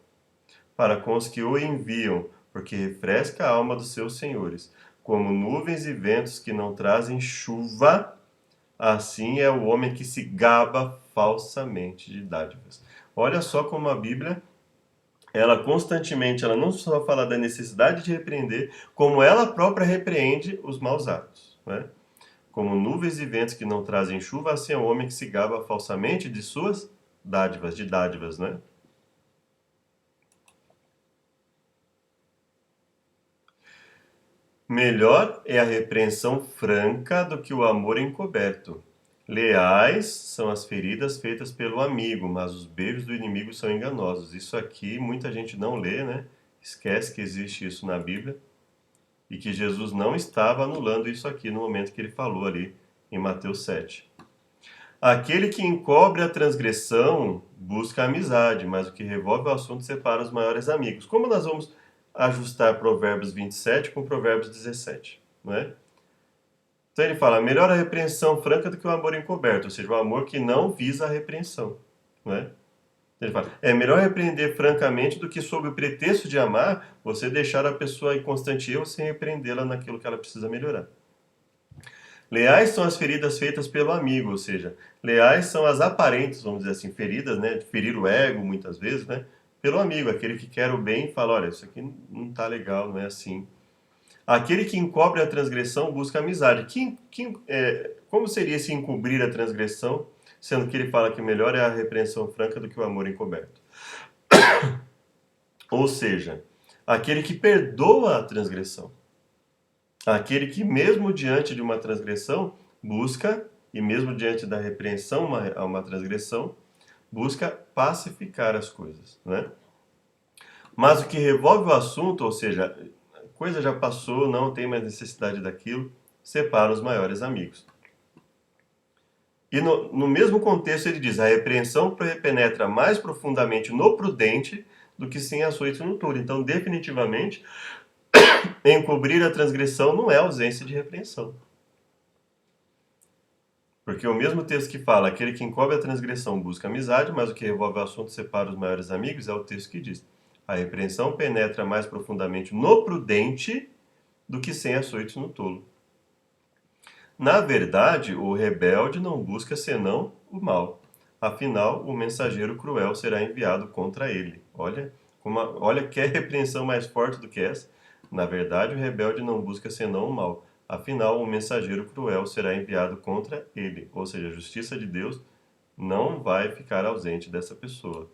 para com os que o enviam, porque refresca a alma dos seus senhores. Como nuvens e ventos que não trazem chuva, assim é o homem que se gaba falsamente de dádivas. Olha só como a Bíblia, ela constantemente, ela não só fala da necessidade de repreender, como ela própria repreende os maus atos, né? Como nuvens e ventos que não trazem chuva, assim é o homem que se gaba falsamente de suas dádivas, de dádivas, né? Melhor é a repreensão franca do que o amor encoberto. Leais são as feridas feitas pelo amigo, mas os beijos do inimigo são enganosos. Isso aqui muita gente não lê, né? Esquece que existe isso na Bíblia e que Jesus não estava anulando isso aqui no momento que ele falou ali em Mateus 7. Aquele que encobre a transgressão busca a amizade, mas o que revolve o assunto separa os maiores amigos. Como nós vamos ajustar Provérbios 27 com Provérbios 17, não é? Então ele fala, melhor a repreensão franca do que o amor encoberto, ou seja, o amor que não visa a repreensão, não é? Ele fala, é melhor repreender francamente do que sob o pretexto de amar, você deixar a pessoa em constante erro sem repreendê-la naquilo que ela precisa melhorar. Leais são as feridas feitas pelo amigo, ou seja, leais são as aparentes, vamos dizer assim, feridas, né? De ferir o ego, muitas vezes, né? Pelo amigo, aquele que quer o bem e fala, olha, isso aqui não tá legal, não é assim. Aquele que encobre a transgressão busca amizade. Como seria esse encobrir a transgressão, sendo que ele fala que melhor é a repreensão franca do que o amor encoberto? Ou seja, aquele que perdoa a transgressão. Aquele que, mesmo diante de uma transgressão, busca, e mesmo diante da repreensão a uma transgressão, busca pacificar as coisas, né? Mas o que revolve o assunto, ou seja, a coisa já passou, não tem mais necessidade daquilo, separa os maiores amigos. E no mesmo contexto ele diz, a repreensão penetra mais profundamente no prudente do que sem açoite no touro. Então, definitivamente, encobrir a transgressão não é ausência de repreensão. Porque o mesmo texto que fala, aquele que encobre a transgressão busca amizade, mas o que revolve o assunto separa os maiores amigos, é o texto que diz, a repreensão penetra mais profundamente no prudente do que sem açoites no tolo. Na verdade, o rebelde não busca senão o mal. Afinal, o mensageiro cruel será enviado contra ele. Olha que repreensão mais forte do que essa. Na verdade, o rebelde não busca senão o mal. Afinal, o mensageiro cruel será enviado contra ele. Ou seja, a justiça de Deus não vai ficar ausente dessa pessoa.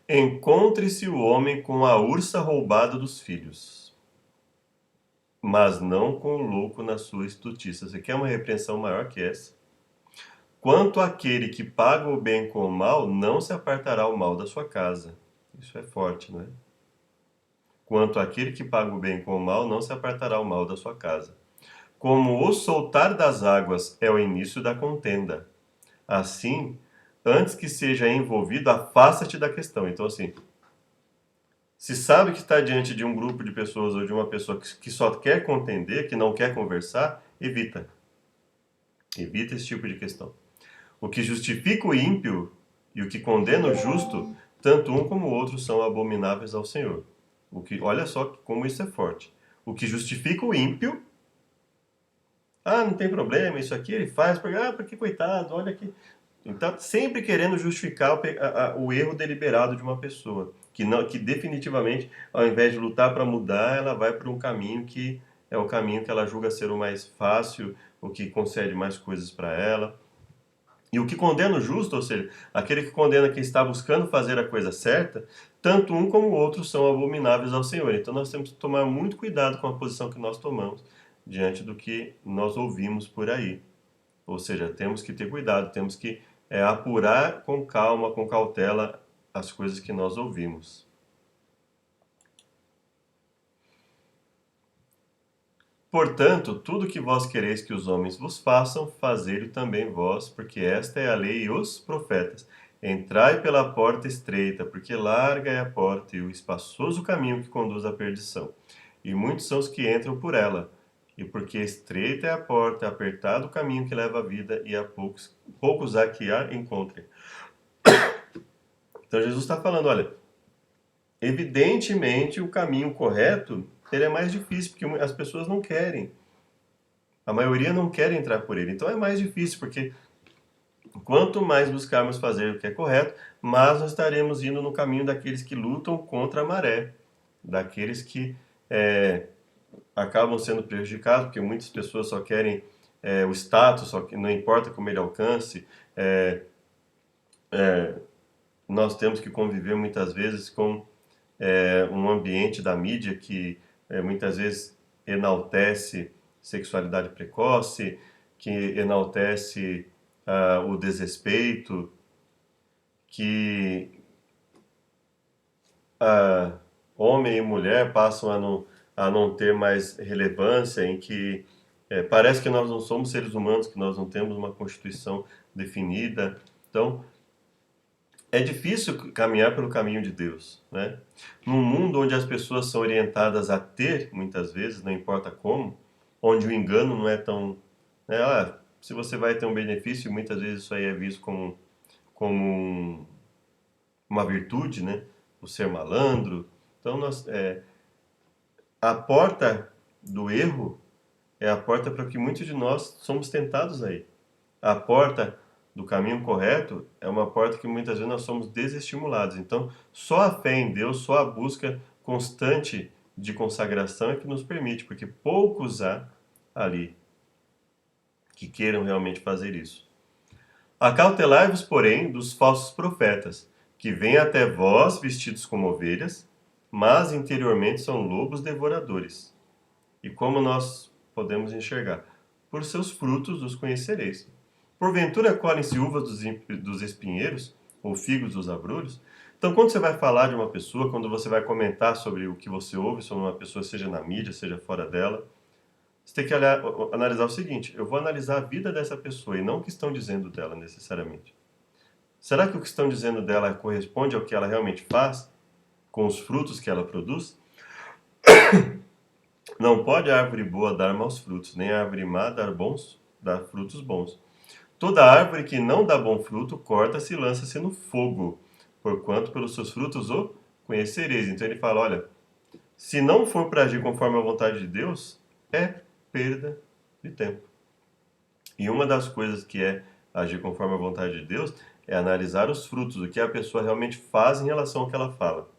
Encontre-se o homem com a ursa roubada dos filhos, mas não com o louco na sua estutice. Você quer uma repreensão maior que essa? Quanto àquele que paga o bem com o mal, não se apartará o mal da sua casa. Isso é forte, não é? Quanto àquele que paga o bem com o mal, não se apartará o mal da sua casa. Como o soltar das águas é o início da contenda, assim, antes que seja envolvido, afasta-te da questão. Então, assim, se sabe que está diante de um grupo de pessoas ou de uma pessoa que só quer contender, que não quer conversar, evita. Evita esse tipo de questão. O que justifica o ímpio e o que condena o justo, tanto um como o outro são abomináveis ao Senhor. Olha só como isso é forte. O que justifica o ímpio, não tem problema, isso aqui ele faz, porque coitado, olha aqui. Então, sempre querendo justificar o erro deliberado de uma pessoa, que definitivamente, ao invés de lutar para mudar, ela vai para um caminho que é o caminho que ela julga ser o mais fácil, o que concede mais coisas para ela. E o que condena o justo, ou seja, aquele que condena quem está buscando fazer a coisa certa, tanto um como o outro são abomináveis ao Senhor. Então nós temos que tomar muito cuidado com a posição que nós tomamos diante do que nós ouvimos por aí. Ou seja, temos que ter cuidado, temos que apurar com calma, com cautela, as coisas que nós ouvimos. Portanto, tudo que vós quereis que os homens vos façam, fazei-o também vós, porque esta é a lei e os profetas. Entrai pela porta estreita, porque larga é a porta e o espaçoso caminho que conduz à perdição. E muitos são os que entram por ela. E porque estreita é a porta, apertado o caminho que leva à vida, e poucos há que a encontrem. Então Jesus está falando, olha, evidentemente o caminho correto ele é mais difícil, porque as pessoas não querem. A maioria não quer entrar por ele. Então é mais difícil, porque quanto mais buscarmos fazer o que é correto, mais nós estaremos indo no caminho daqueles que lutam contra a maré, daqueles que acabam sendo prejudicados, porque muitas pessoas só querem o status, só que não importa como ele alcance, nós temos que conviver muitas vezes com um ambiente da mídia que muitas vezes enaltece sexualidade precoce, que enaltece o desrespeito, que homem e mulher passam a não ter mais relevância, em que parece que nós não somos seres humanos, que nós não temos uma constituição definida. Então, é difícil caminhar pelo caminho de Deus, né? Num mundo onde as pessoas são orientadas a ter, muitas vezes, não importa como, onde o engano não é tão, né? Se você vai ter um benefício, muitas vezes isso aí é visto como uma virtude, né? O ser malandro. Então, a porta do erro é a porta para que muitos de nós somos tentados aí. A porta do caminho correto é uma porta que muitas vezes nós somos desestimulados. Então, só a fé em Deus, só a busca constante de consagração é que nos permite, porque poucos há ali que queiram realmente fazer isso. Acautelai-vos, porém, dos falsos profetas, que vêm até vós vestidos como ovelhas, mas interiormente são lobos devoradores. E como nós podemos enxergar? Por seus frutos os conhecereis. Porventura colhem-se uvas dos espinheiros, ou figos dos abrolhos? Então, quando você vai falar de uma pessoa, quando você vai comentar sobre o que você ouve sobre uma pessoa, seja na mídia, seja fora dela, você tem que analisar o seguinte: eu vou analisar a vida dessa pessoa e não o que estão dizendo dela necessariamente. Será que o que estão dizendo dela corresponde ao que ela realmente faz, com os frutos que ela produz? Não pode a árvore boa dar maus frutos, nem a árvore má dar frutos bons. Toda árvore que não dá bom fruto, corta-se e lança-se no fogo, porquanto pelos seus frutos o conhecereis. Então ele fala, olha, se não for para agir conforme a vontade de Deus, é perda de tempo. E uma das coisas que é agir conforme a vontade de Deus é analisar os frutos, o que a pessoa realmente faz em relação ao que ela fala.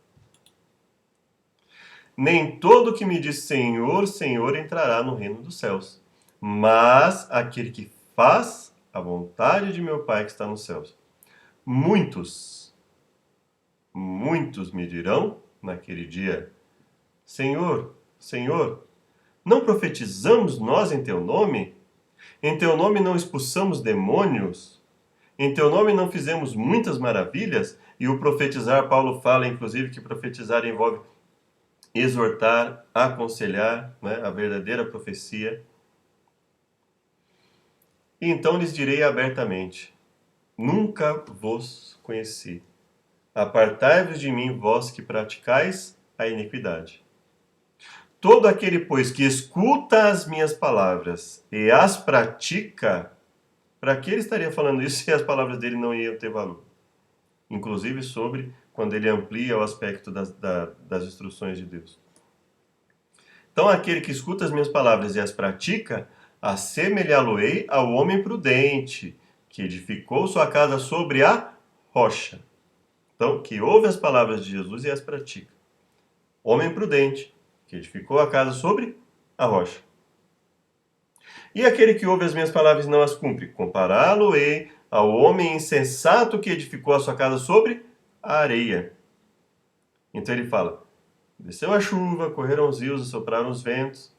Nem todo que me diz Senhor, Senhor entrará no reino dos céus, mas aquele que faz a vontade de meu Pai que está nos céus. Muitos me dirão naquele dia: Senhor, Senhor, não profetizamos nós em teu nome? Em teu nome não expulsamos demônios? Em teu nome não fizemos muitas maravilhas? E o profetizar, Paulo fala inclusive que profetizar envolve exortar, aconselhar, né, a verdadeira profecia. E então lhes direi abertamente: nunca vos conheci. Apartai-vos de mim, vós que praticais a iniquidade. Todo aquele, pois, que escuta as minhas palavras e as pratica, para que ele estaria falando isso se as palavras dele não iam ter valor? Inclusive sobre quando ele amplia o aspecto das instruções de Deus. Então, aquele que escuta as minhas palavras e as pratica, assemelhá-lo-ei ao homem prudente, que edificou sua casa sobre a rocha. Então, que ouve as palavras de Jesus e as pratica. Homem prudente, que edificou a casa sobre a rocha. E aquele que ouve as minhas palavras e não as cumpre, compará-lo-ei ao homem insensato que edificou a sua casa sobre a areia. Então ele fala: desceu a chuva, correram os rios, sopraram os ventos.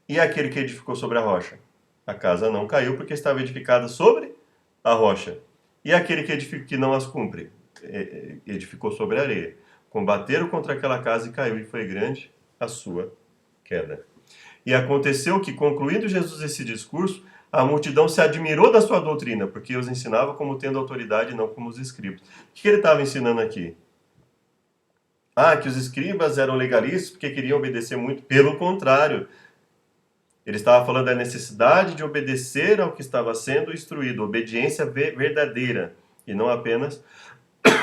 E aquele que edificou sobre a rocha? A casa não caiu porque estava edificada sobre a rocha. E aquele que não as cumpre? Edificou sobre a areia. Combateram contra aquela casa e caiu, e foi grande a sua queda. E aconteceu que, concluindo Jesus esse discurso, a multidão se admirou da sua doutrina, porque os ensinava como tendo autoridade e não como os escribas. O que ele estava ensinando aqui? Que os escribas eram legalistas porque queriam obedecer muito. Pelo contrário, ele estava falando da necessidade de obedecer ao que estava sendo instruído, obediência verdadeira, e não apenas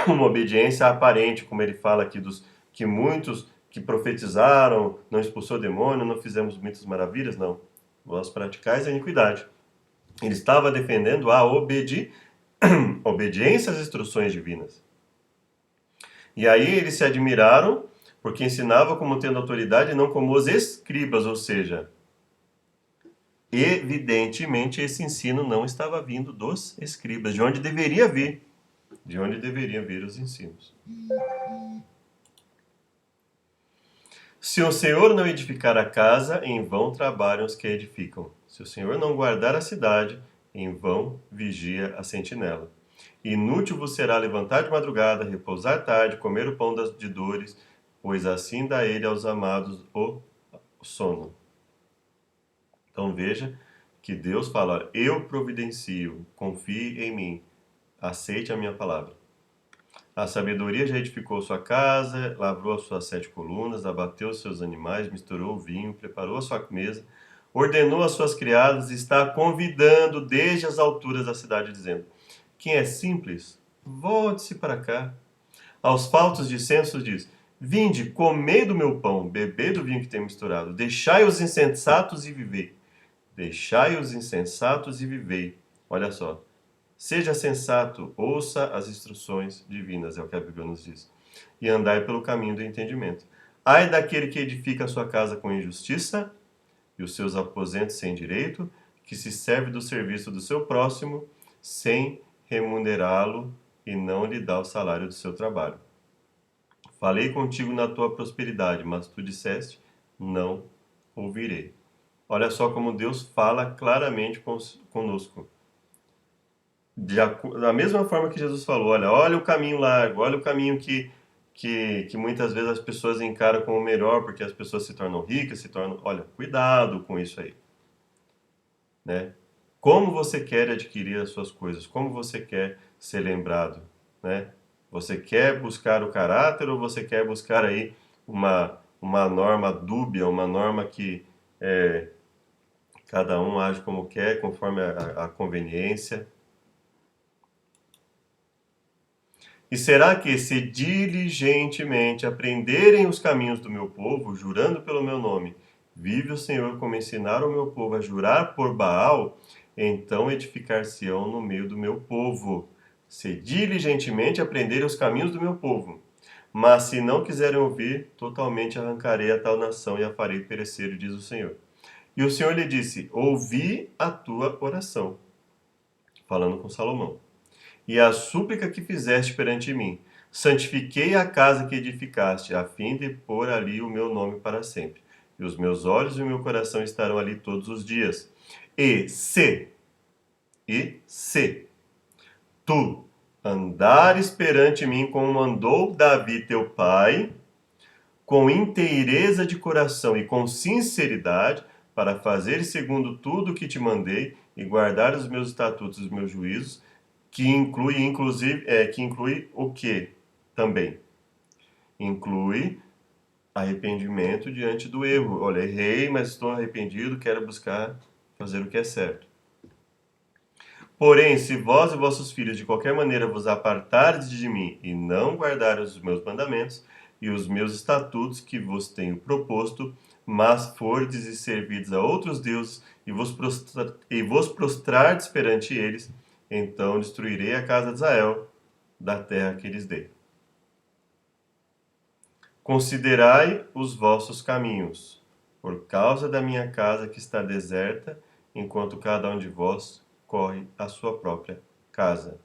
uma obediência aparente, como ele fala aqui, que muitos que profetizaram, não expulsou demônio, não fizemos muitas maravilhas, não. Vós praticais a iniquidade. Ele estava defendendo a obediência às instruções divinas. E aí eles se admiraram, porque ensinava como tendo autoridade e não como os escribas, ou seja, Evidentemente, esse ensino não estava vindo dos escribas, de onde deveria vir, os ensinos. Se o Senhor não edificar a casa, em vão trabalham os que a edificam. Se o Senhor não guardar a cidade, em vão vigia a sentinela. Inútil vos será levantar de madrugada, repousar tarde, comer o pão de dores, pois assim dá ele aos amados o sono. Então veja que Deus fala: eu providencio, confie em mim, aceite a minha palavra. A sabedoria já edificou sua casa, lavrou as suas 7 colunas, abateu os seus animais, misturou o vinho, preparou a sua mesa, ordenou as suas criadas e está convidando desde as alturas da cidade, dizendo: quem é simples, volte-se para cá. Aos faltos de senso diz: vinde, comei do meu pão, bebei do vinho que tem misturado, deixai os insensatos e vivei. Deixai os insensatos e vivei. Olha só. Seja sensato, ouça as instruções divinas, é o que a Bíblia nos diz. E andai pelo caminho do entendimento. Ai daquele que edifica a sua casa com injustiça e os seus aposentos sem direito, que se serve do serviço do seu próximo, sem remunerá-lo e não lhe dá o salário do seu trabalho. Falei contigo na tua prosperidade, mas tu disseste: não ouvirei. Olha só como Deus fala claramente conosco. Da mesma forma que Jesus falou: olha o caminho largo, olha o caminho que muitas vezes as pessoas encaram como melhor, porque as pessoas se tornam ricas, Olha, cuidado com isso aí. Né? Como você quer adquirir as suas coisas? Como você quer ser lembrado? Né? Você quer buscar o caráter ou você quer buscar aí uma norma dúbia, uma norma que cada um age como quer, conforme a conveniência? E será que, se diligentemente aprenderem os caminhos do meu povo, jurando pelo meu nome, vive o Senhor como ensinar o meu povo a jurar por Baal, então edificar-se-ão no meio do meu povo. Se diligentemente aprenderem os caminhos do meu povo. Mas se não quiserem ouvir, totalmente arrancarei a tal nação e a farei perecer, diz o Senhor. E o Senhor lhe disse: ouvi a tua oração. Falando com Salomão. E a súplica que fizeste perante mim. Santifiquei a casa que edificaste, a fim de pôr ali o meu nome para sempre. E os meus olhos e o meu coração estarão ali todos os dias. E se tu andares perante mim como andou Davi teu pai, com inteireza de coração e com sinceridade, para fazer segundo tudo o que te mandei e guardar os meus estatutos e os meus juízos, que inclui o que também? Inclui arrependimento diante do erro. Olha, errei, mas estou arrependido, quero buscar fazer o que é certo. Porém, se vós e vossos filhos de qualquer maneira vos apartardes de mim e não guardarem os meus mandamentos e os meus estatutos que vos tenho proposto, mas fordes e servides a outros deuses e vos prostrardes perante eles, então destruirei a casa de Israel da terra que lhes dei. Considerai os vossos caminhos, por causa da minha casa que está deserta, enquanto cada um de vós corre a sua própria casa.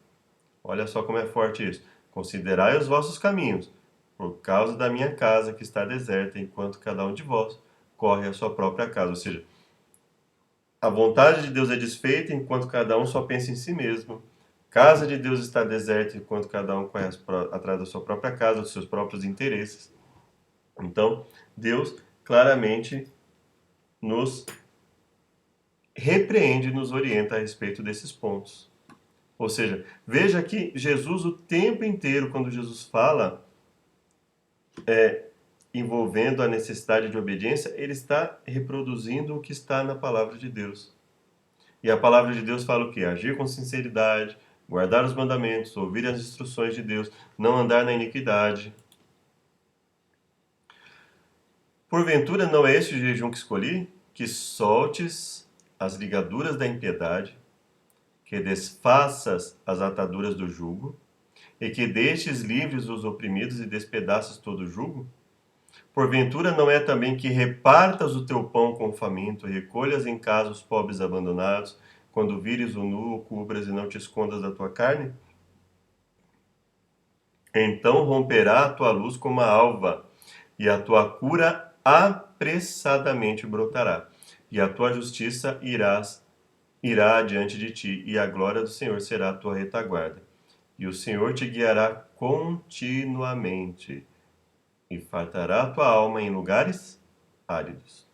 Olha só como é forte isso. Considerai os vossos caminhos, por causa da minha casa que está deserta, enquanto cada um de vós corre a sua própria casa. Ou seja, a vontade de Deus é desfeita enquanto cada um só pensa em si mesmo. Casa de Deus está deserta enquanto cada um corre atrás da sua própria casa, dos seus próprios interesses. Então, Deus claramente nos repreende, nos orienta a respeito desses pontos. Ou seja, veja que Jesus, o tempo inteiro, quando Jesus fala envolvendo a necessidade de obediência, ele está reproduzindo o que está na palavra de Deus. E a palavra de Deus fala o quê? Agir com sinceridade, guardar os mandamentos, ouvir as instruções de Deus, não andar na iniquidade. Porventura não é este o jejum que escolhi? Que soltes as ligaduras da impiedade, que desfaças as ataduras do jugo, e que deixes livres os oprimidos e despedaças todo o jugo? Porventura não é também que repartas o teu pão com o faminto, recolhas em casa os pobres abandonados, quando vires o nu, o cubras e não te escondas da tua carne? Então romperá a tua luz como a alva, e a tua cura apressadamente brotará, e a tua justiça irá adiante de ti, e a glória do Senhor será a tua retaguarda. E o Senhor te guiará continuamente, e fartará a tua alma em lugares áridos.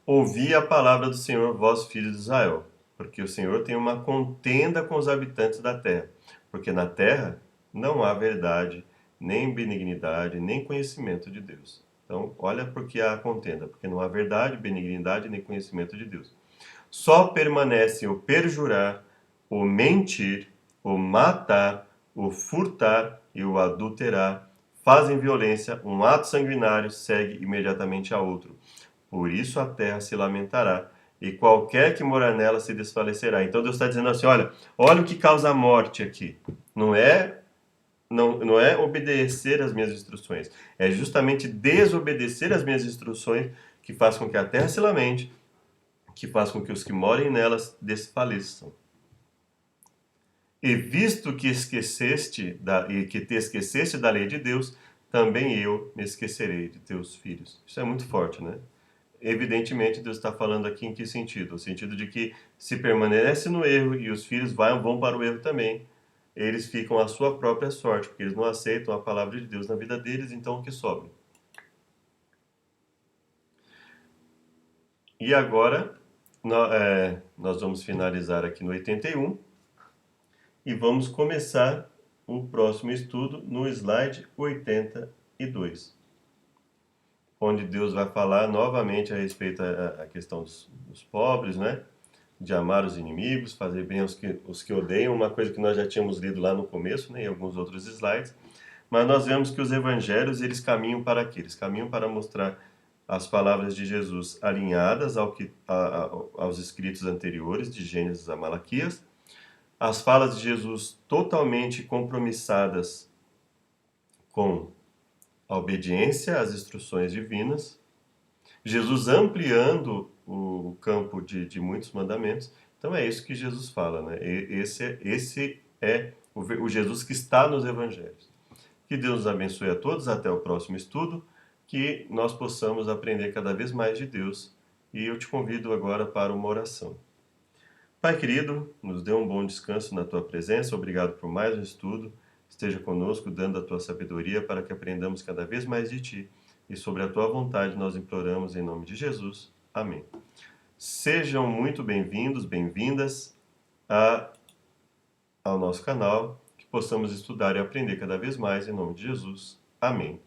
Ouvi a palavra do Senhor, vós filhos de Israel, porque o Senhor tem uma contenda com os habitantes da terra, porque na terra não há verdade, nem benignidade, nem conhecimento de Deus. Então, olha porque há contenda, porque não há verdade, benignidade, nem conhecimento de Deus. Só permanece o perjurar, o mentir, o matar, o furtar e o adulterar. Fazem violência, um ato sanguinário segue imediatamente a outro. Por isso a terra se lamentará, e qualquer que morar nela se desfalecerá. Então Deus está dizendo assim: olha o que causa a morte aqui. Não é obedecer às minhas instruções. É justamente desobedecer às minhas instruções que faz com que a terra se lamente, que faz com que os que morem nelas desfaleçam. E visto que que te esqueceste da lei de Deus, também eu me esquecerei de teus filhos. Isso é muito forte, né? Evidentemente, Deus está falando aqui em que sentido? No sentido de que se permanece no erro e os filhos vão para o erro também, eles ficam à sua própria sorte, porque eles não aceitam a palavra de Deus na vida deles, então o que sobra? E agora, nós vamos finalizar aqui no 81 e vamos começar o próximo estudo no slide 82, onde Deus vai falar novamente a respeito da questão dos pobres, né? De amar os inimigos, fazer bem os que odeiam, uma coisa que nós já tínhamos lido lá no começo, né, em alguns outros slides, mas nós vemos que os evangelhos, eles caminham para quê? Eles caminham para mostrar as palavras de Jesus alinhadas aos escritos anteriores, de Gênesis a Malaquias, as falas de Jesus totalmente compromissadas com a obediência às instruções divinas, Jesus ampliando o campo de muitos mandamentos. Então é isso que Jesus fala, né? Esse é o Jesus que está nos evangelhos. Que Deus nos abençoe a todos, até o próximo estudo, que nós possamos aprender cada vez mais de Deus. E eu te convido agora para uma oração. Pai querido, nos dê um bom descanso na tua presença. Obrigado por mais um estudo. Esteja conosco, dando a tua sabedoria para que aprendamos cada vez mais de ti. E sobre a tua vontade nós imploramos em nome de Jesus. Amém. Sejam muito bem-vindos, bem-vindas ao nosso canal, que possamos estudar e aprender cada vez mais em nome de Jesus. Amém.